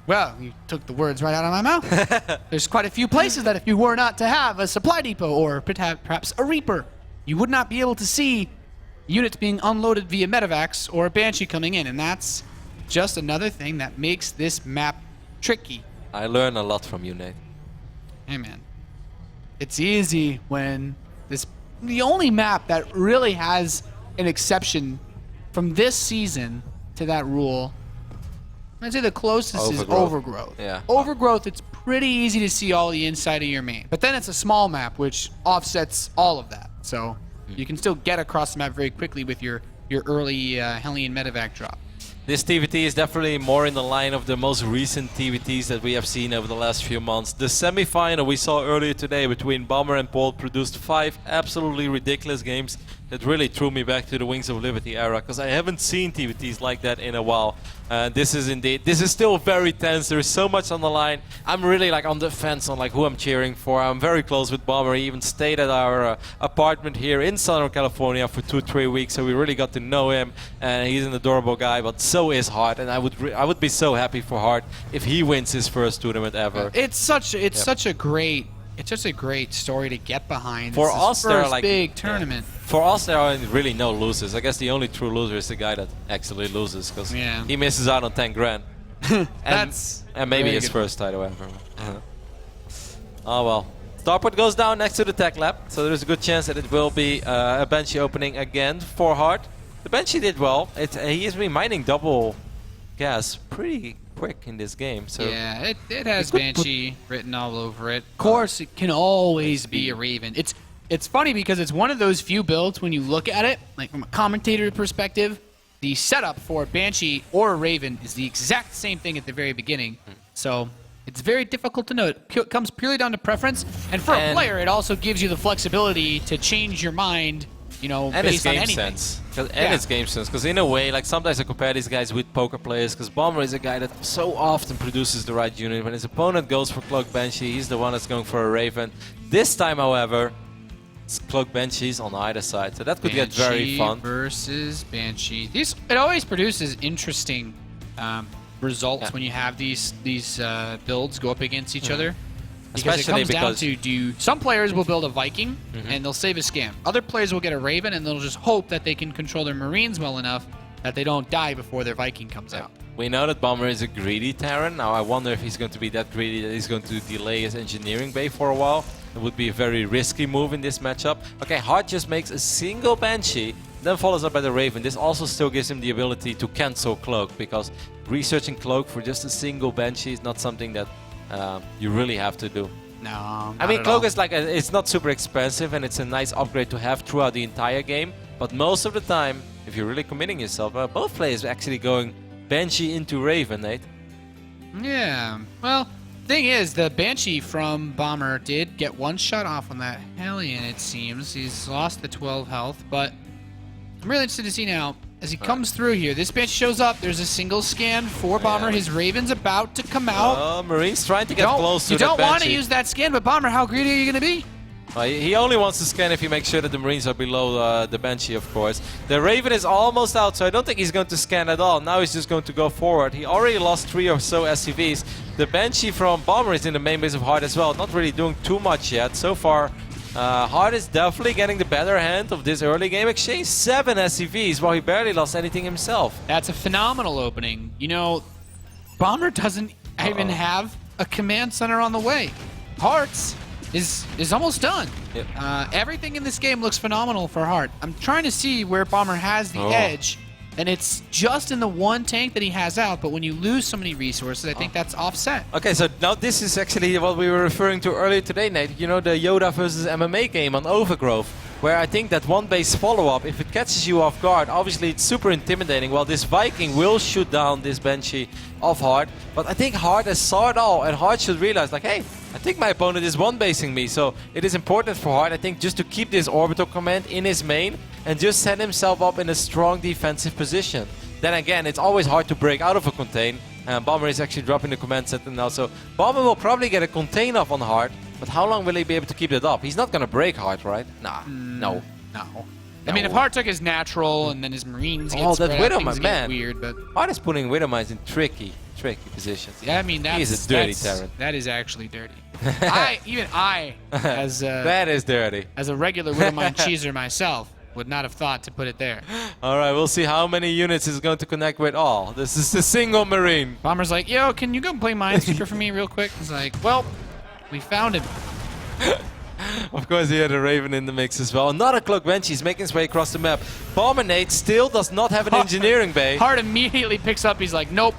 Well, you took the words right out of my mouth. There's quite a few places that if you were not to have a supply depot or perhaps a Reaper, you would not be able to see units being unloaded via medevacs or a Banshee coming in, and that's just another thing that makes this map tricky. I learn a lot from you, Nate. Hey, man. It's easy when the only map that really has an exception from this season to that rule, I'd say the closest is Overgrowth. Yeah. Overgrowth, it's pretty easy to see all the inside of your main. But then it's a small map, which offsets all of that. So you can still get across the map very quickly with your early Hellion medevac drop. This TvT is definitely more in the line of the most recent TvTs that we have seen over the last few months. The semi-final we saw earlier today between Bomber and Bolt produced 5 absolutely ridiculous games that really threw me back to the Wings of Liberty era, because I haven't seen TvTs like that in a while. This is still very tense. There is so much on the line. I'm really like on the fence on like who I'm cheering for. I'm very close with Bomber. He even stayed at our apartment here in Southern California for 2-3 weeks, so we really got to know him. And he's an adorable guy, but so is Hart. And I would be so happy for Hart if he wins his first tournament ever. It's such a great story to get behind. For it's us, his first like big tournament. For us, there are really no losers. I guess the only true loser is the guy that actually loses, because he misses out on 10 grand. and maybe his first title ever. Oh well. Starport goes down next to the tech lab, so there's a good chance that it will be a Banshee opening again for Hart. The Banshee did well. He has been mining double gas pretty quick in this game. So yeah, it has Banshee written all over it. Of course, it can always be a Raven. It's funny because it's one of those few builds when you look at it, like from a commentator perspective, the setup for a Banshee or a Raven is the exact same thing at the very beginning. So it's very difficult to know. It comes purely down to preference, and for a player, it also gives you the flexibility to change your mind, you know, based on anything. And it's game sense, because in a way, like sometimes I compare these guys with poker players, because Bomber is a guy that so often produces the right unit. When his opponent goes for Cloak Banshee, he's the one that's going for a Raven. This time, however, it's Cloak Banshees on either side, so that could get very fun. Versus Banshee. It always produces interesting results when you have these builds go up against each other. Because Especially it comes down to some players will build a Viking and they'll save a scan. Other players will get a Raven and they'll just hope that they can control their Marines well enough that they don't die before their Viking comes out. We know that Bomber is a greedy Terran. Now I wonder if he's going to be that greedy that he's going to delay his engineering bay for a while. It would be a very risky move in this matchup. Okay, Hart just makes a single Banshee, then follows up by the Raven. This also still gives him the ability to cancel Cloak, because researching Cloak for just a single Banshee is not something that you really have to do. No, I mean, Cloak is like it's not super expensive, and it's a nice upgrade to have throughout the entire game. But most of the time, if you're really committing yourself, both players are actually going Banshee into Raven, Nate. Yeah, well, thing is, the Banshee from Bomber did get one shot off on that Hellion, it seems. He's lost the 12 health, but I'm really interested to see now, as he comes through here, this Banshee shows up, there's a single scan for Bomber, his Raven's about to come out. Marines trying to get close to the Banshee. You don't want to use that scan, but Bomber, how greedy are you going to be? He only wants to scan if he makes sure that the Marines are below the Banshee, of course. The Raven is almost out, so I don't think he's going to scan at all. Now he's just going to go forward. He already lost 3 or so SCVs. The Banshee from Bomber is in the main base of Hart as well, not really doing too much yet. So far, Hart is definitely getting the better hand of this early game exchange. 7 SCVs, while he barely lost anything himself. That's a phenomenal opening. You know, Bomber doesn't even have a command center on the way. Hearts is almost done. Yep. Everything in this game looks phenomenal for Hart. I'm trying to see where Bomber has the edge, and it's just in the one tank that he has out, but when you lose so many resources, I think that's offset. Okay, so now this is actually what we were referring to earlier today, Nate. You know, the Yoda versus MMA game on Overgrowth, where I think that one base follow-up, if it catches you off guard, obviously it's super intimidating. Well, this Viking will shoot down this Banshee of Hart, but I think Hart has saw it all, and Hart should realize, like, hey, I think my opponent is one-basing me, so it is important for Hart, I think, just to keep this orbital command in his main and just set himself up in a strong defensive position. Then again, it's always hard to break out of a contain, and Bomber is actually dropping the command center now, so Bomber will probably get a contain off on Hart, but how long will he be able to keep it up? He's not going to break Hart, right? Nah, no. I mean, if Hart took his natural and then his Marines get spread that out, Widowmine, things get man. weird, but Hart is putting Widowmines in tricky positions. yeah, I mean, He's a dirty Terran. That is actually dirty. Even I, as That is dirty. as a regular Widowmine cheeser myself, would not have thought to put it there. All right, we'll see how many units is going to connect with all. This is the single Marine. Bomber's like, yo, can you go play Minesweeper for me real quick? He's like, well, we found him. Of course, he had a Raven in the mix as well. Another Cloak Banshee is making his way across the map. Bomber Nate still does not have an engineering bay. Hart immediately picks up. He's like, nope.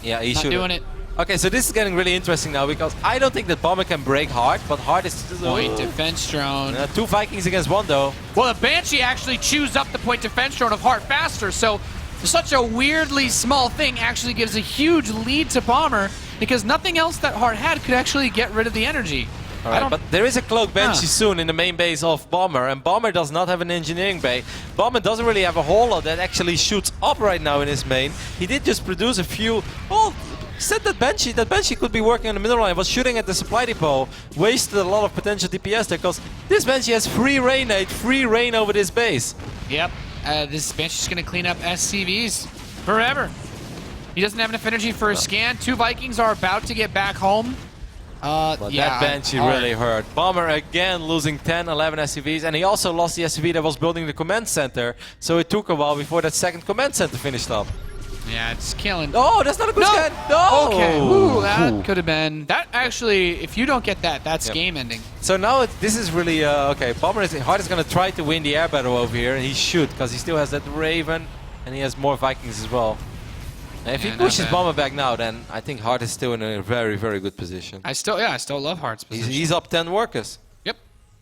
Yeah, he not should. doing it. Okay, so this is getting really interesting now because I don't think that Bomber can break Hart, but Hart is Point defense drone. Two Vikings against one though. Well, the Banshee actually chews up the point defense drone of Hart faster, so such a weirdly small thing actually gives a huge lead to Bomber because nothing else that Hart had could actually get rid of the energy. Alright, but there is a Cloak Banshee soon in the main base of Bomber, and Bomber does not have an engineering bay. Bomber doesn't really have a whole lot that actually shoots up right now in his main. He did just produce a few. Well, he said that Banshee could be working on the middle line, was shooting at the supply depot, wasted a lot of potential DPS there, because this Banshee has free reign, Nate, free reign over this base. Yep, this Banshee's going to clean up SCVs forever. He doesn't have enough energy for a scan. Two Vikings are about to get back home. But yeah, that Banshee really hurt. Bomber again losing 10, 11 SCVs, and he also lost the SCV that was building the command center, so it took a while before that second command center finished up. Yeah, it's killing. Oh, that's not a good scan. No! Okay, ooh, that could have been. That actually, if you don't get that, that's game ending. So now this is really, okay, Hart is going to try to win the air battle over here, and he should, because he still has that Raven, and he has more Vikings as well. And if he pushes Bomber back now, then I think Hart is still in a very, very good position. I still love Hart's position. He's up 10 workers. Yep.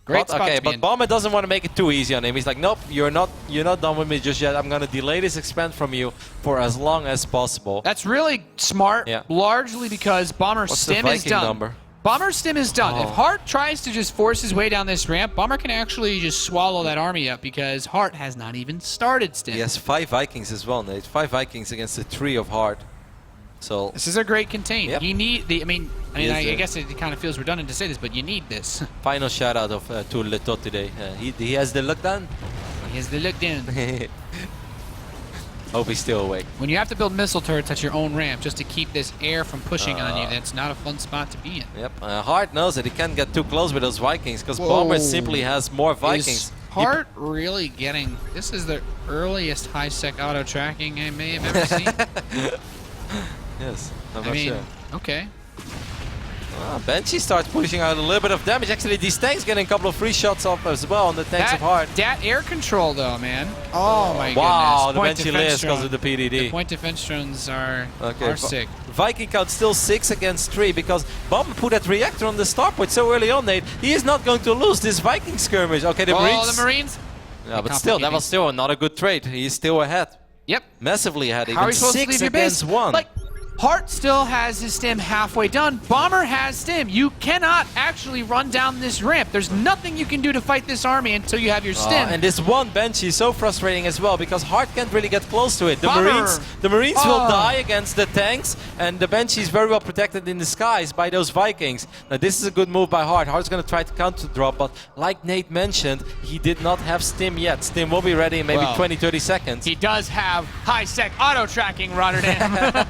Great spot okay, to be but in. Bomber doesn't want to make it too easy on him. He's like, nope, you're not done with me just yet. I'm going to delay this expand from you for as long as possible. That's really smart, largely because Bomber's stim is done. Number? Bomber's stim is done. If Hart tries to just force his way down this ramp, Bomber can actually just swallow that army up because Hart has not even started stim. He has 5 Vikings as well, Nate. 5 Vikings against the 3 of Hart. So this is a great contain. Yep. You need the. I guess it kind of feels redundant to say this, but you need this. Final shout out to Leto today. He has the lockdown. He has the lockdown. Hope he's still awake. When you have to build missile turrets at your own ramp just to keep this air from pushing on you, that's not a fun spot to be in. Yep. Hart knows that he can't get too close with those Vikings because Bomber simply has more Vikings. Is Hart really getting? This is the earliest high-sec auto tracking I may have ever seen. Yes, I'm not sure. Okay. Banshee starts pushing out a little bit of damage. Actually, these tanks getting a couple of free shots off as well on the tanks of Hart. That air control, though, man. Oh, my goodness. Wow, the Banshee lives because of the PDD. The point defense drones are sick. Viking count still 6 against 3 because Bomber put that reactor on the starport so early on, Nate. He is not going to lose this Viking skirmish. Okay, the Marines. The Marines. Yeah, but still, that was still not a good trade. He is still ahead. Yep. Massively ahead. How are you supposed to leave your base? 1. Like, Hart still has his stim halfway done. Bomber has stim. You cannot actually run down this ramp. There's nothing you can do to fight this army until you have your stim. And this one Banshee is so frustrating as well because Hart can't really get close to it. The Marines will die against the tanks, and the Banshee is very well protected in the skies by those Vikings. Now this is a good move by Hart. Hart's going to try to counter drop, but like Nate mentioned, he did not have stim yet. Stim will be ready in maybe 20-30 seconds. He does have high-sec auto tracking, Rotterdam.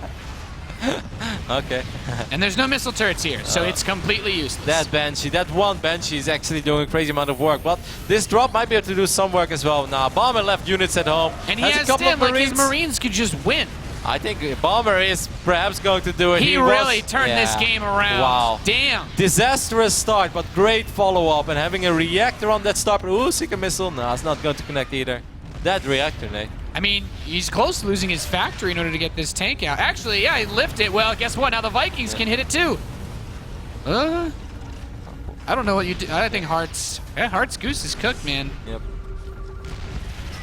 Okay. And there's no missile turrets here, so it's completely useless. That one Banshee is actually doing a crazy amount of work, but this drop might be able to do some work as well. Now, Bomber left units at home. And he has stim, like his Marines could just win. I think Bomber is perhaps going to do it. He really turned this Yeah. game around. Wow. Damn. Disastrous start, but great follow-up, and having a reactor on that start. Ooh, Seeker missile. No, it's not going to connect either. That reactor, Nate. I mean, he's close to losing his factory in order to get this tank out. Actually, yeah, he lifted it. Well, guess what? Now the Vikings can hit it too. I don't know what you do. I think Heart's goose is cooked, man. Yep.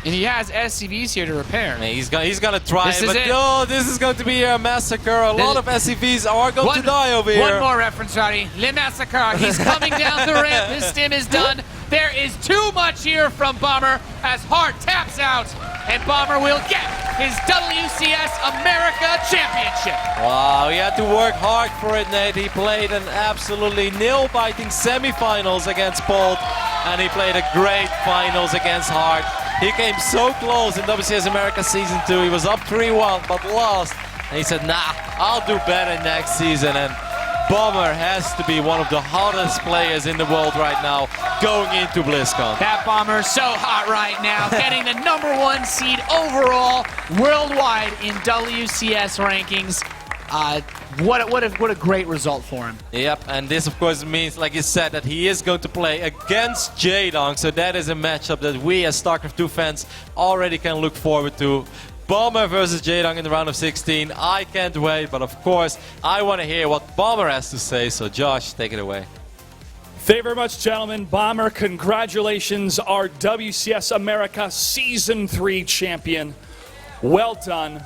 And he has SCVs here to repair. Man, he's gonna try This it, is but it. no, this is going to be a massacre. A lot of SCVs are going to die over here. One more reference, Roddy. Le Massacre. He's coming down the ramp. His stim is done. There is too much here from Bomber as Hart taps out. And Bomber will get his WCS America Championship. Wow, he had to work hard for it, Nate. He played an absolutely nail-biting semifinals against Bolt, and he played a great finals against Hart. He came so close in WCS America Season 2. He was up 3-1, but lost. And he said, nah, I'll do better next season. And Bomber has to be one of the hottest players in the world right now going into BlizzCon. That Bomber so hot right now, getting the #1 seed overall worldwide in WCS rankings. What a great result for him. Yep, and this of course means, like you said, that he is going to play against J-Dong, so that is a matchup that we as StarCraft 2 fans already can look forward to. Bomber versus J-Dong in the round of 16. I can't wait, but of course, I want to hear what Bomber has to say, so Josh, take it away. Thank you very much, gentlemen. Bomber, congratulations, our WCS America Season 3 champion. Well done.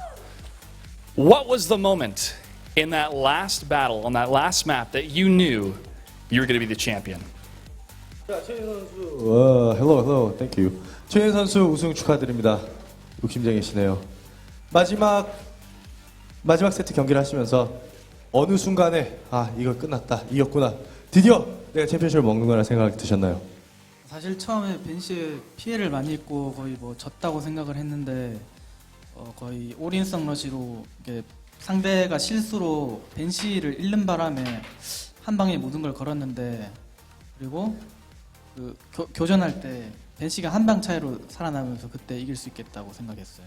What was the moment in that last battle, on that last map, that you knew you were going to be the champion? hello, thank you. 최윤 선수 우승 축하드립니다. 욕심쟁이시네요. 마지막 세트 경기를 하시면서 어느 순간에 이거 끝났다, 이겼구나, 드디어 내가 챔피언십을 먹는 거라 생각이 드셨나요? 사실 처음에 벤시에 피해를 많이 입고 거의 뭐 졌다고 생각을 했는데 거의 올인성 러시로 이렇게 상대가 실수로 벤시를 잃는 바람에 한 방에 모든 걸 걸었는데, 그리고 그 교전할 때 벤시가 한 방 차이로 살아나면서 그때 이길 수 있겠다고 생각했어요.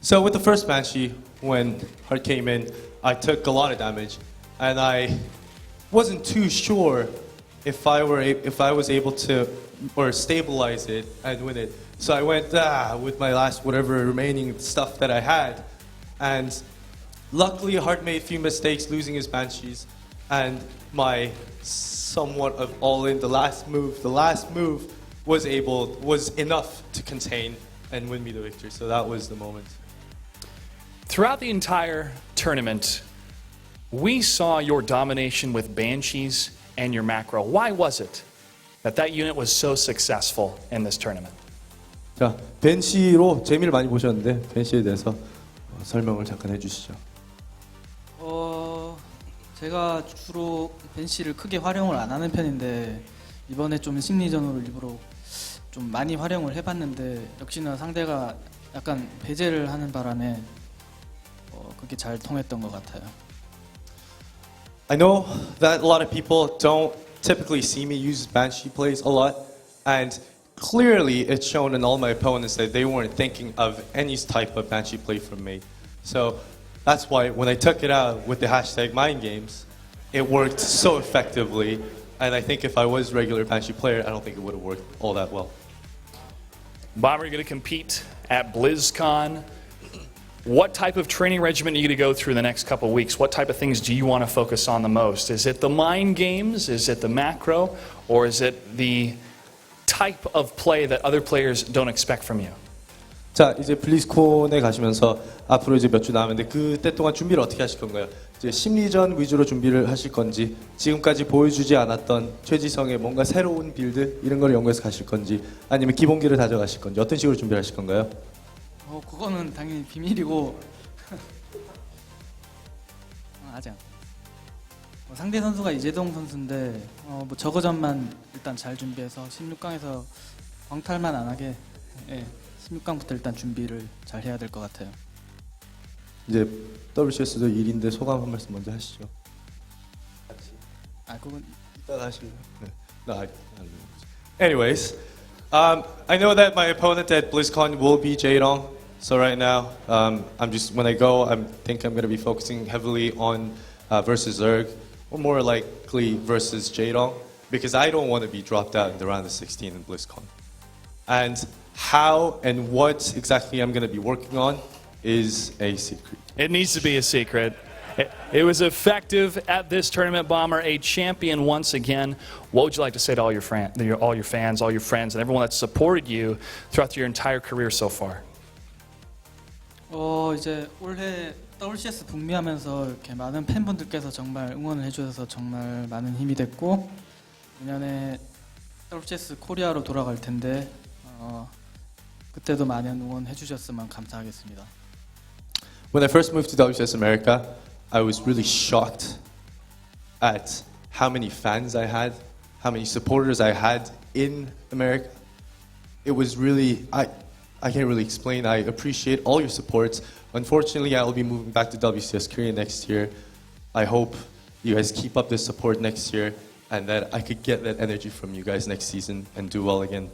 So with the first Banshee, when Hart came in, I took a lot of damage, and I wasn't too sure if I was able to or stabilize it and win it. So I went with my last whatever remaining stuff that I had, and luckily Hart made a few mistakes losing his Banshees, and my somewhat of all in the last move was enough to contain and win me the victory. So that was the moment. Throughout the entire tournament, we saw your domination with Banshees and your macro. Why was it that unit was so successful in this tournament? 자, 벤시로 재미를 많이 보셨는데 벤시에 대해서 설명을 잠깐 해주시죠. 제가 주로 벤시를 크게 활용을 안 하는 편인데 이번에 좀 심리전으로 일부러 좀 많이 활용을 해봤는데 역시나 상대가 약간 배제를 하는 바람에 그게 잘 통했던 것 같아요. I know that a lot of people don't typically see me use Banshee plays a lot, and clearly it's shown in all my opponents that they weren't thinking of any type of Banshee play from me. So that's why when I took it out with the hashtag Mind Games, it worked so effectively, and I think if I was a regular Banshee player, I don't think it would have worked all that well. Bomber, you're going to compete at BlizzCon. What type of training regimen are you going to go through the next couple of weeks? What type of things do you want to focus on the most? Is it the mind games? Is it the macro? Or is it the type of play that other players don't expect from you? 자, 이제 블리즈콘에 가시면서 앞으로 이제 몇 주 남았는데 그때 동안 준비를 어떻게 하실 건가요? 이제 심리전 위주로 준비를 하실 건지, 지금까지 보여주지 않았던 최지성의 뭔가 새로운 빌드 이런 걸 연구해서 가실 건지, 아니면 기본기를 다져가실 건지, 어떤 식으로 준비를 하실 건가요? 그거는 당연히 비밀이고 아직 상대 선수가 이재동 선수인데 뭐 저거전만 일단 잘 준비해서 16강에서 광탈만 안 하게 16강부터 일단 준비를 잘 해야 될 것 같아요. 이제 WCS도 일인데 소감 한 말씀 먼저 하시죠. 그건 이따가 하실래요? 네. No, Anyways, I know that my opponent at BlizzCon will be J-Dong, So right now, I'm just when I go, I think I'm going to be focusing heavily on versus Zerg, or more likely versus Jaedong, because I don't want to be dropped out in the round of 16 in BlizzCon. And how and what exactly I'm going to be working on is a secret. It needs to be a secret. It was effective at this tournament, Bomber, a champion once again. What would you like to say to all your fans, all your friends, and everyone that's supported you throughout your entire career so far? 이제 올해 WCS 북미하면서 이렇게 많은 팬분들께서 정말 응원을 해주셔서 정말 많은 힘이 됐고, 내년에 WCS 코리아로 돌아갈 텐데 그때도 많은 응원해 주셨으면 감사하겠습니다. When I first moved to WCS America, I was really shocked at how many fans I had, how many supporters I had in America. It was really, I can't really explain. I appreciate all your support. Unfortunately, I will be moving back to WCS Korea next year. I hope you guys keep up this support next year and that I could get that energy from you guys next season and do well again.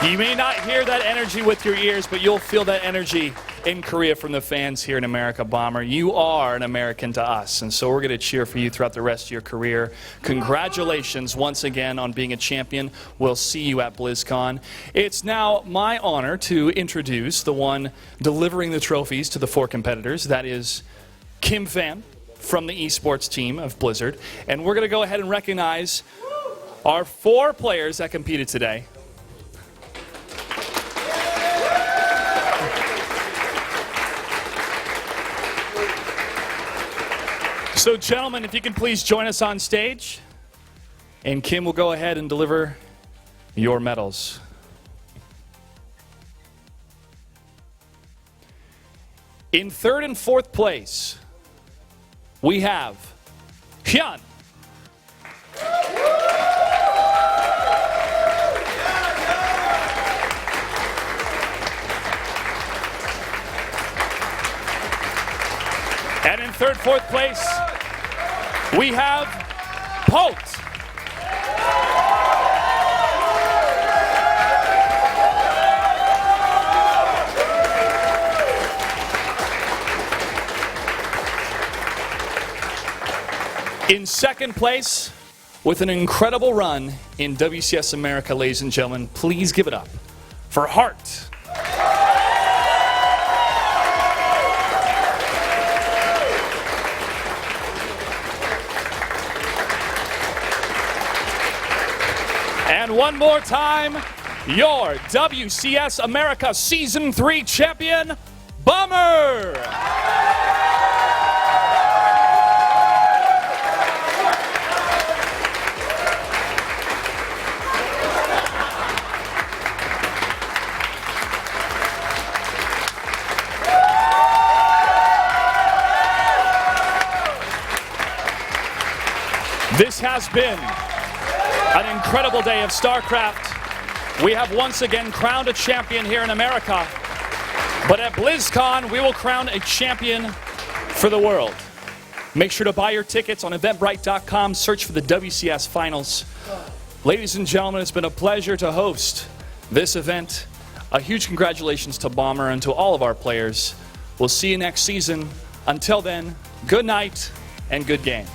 You may not hear that energy with your ears, but you'll feel that energy in Korea from the fans here in America, Bomber. You are an American to us, and so we're going to cheer for you throughout the rest of your career. Congratulations once again on being a champion. We'll see you at BlizzCon. It's now my honor to introduce the one delivering the trophies to the 4 competitors. That is Kim Pham from the esports team of Blizzard. And we're going to go ahead and recognize our 4 players that competed today. So, gentlemen, if you can please join us on stage, and Kim will go ahead and deliver your medals. In 3rd and 4th place, we have Hyun. And in 3rd, 4th place, we have Polt. In 2nd place, with an incredible run in WCS America, ladies and gentlemen, please give it up for Hart. And one more time, your WCS America Season 3 champion, Bomber! This has been an incredible day of StarCraft. We have once again crowned a champion here in America, but at BlizzCon, we will crown a champion for the world. Make sure to buy your tickets on Eventbrite.com. Search for the WCS Finals. Ladies and gentlemen, it's been a pleasure to host this event. A huge congratulations to Bomber and to all of our players. We'll see you next season. Until then, good night and good game.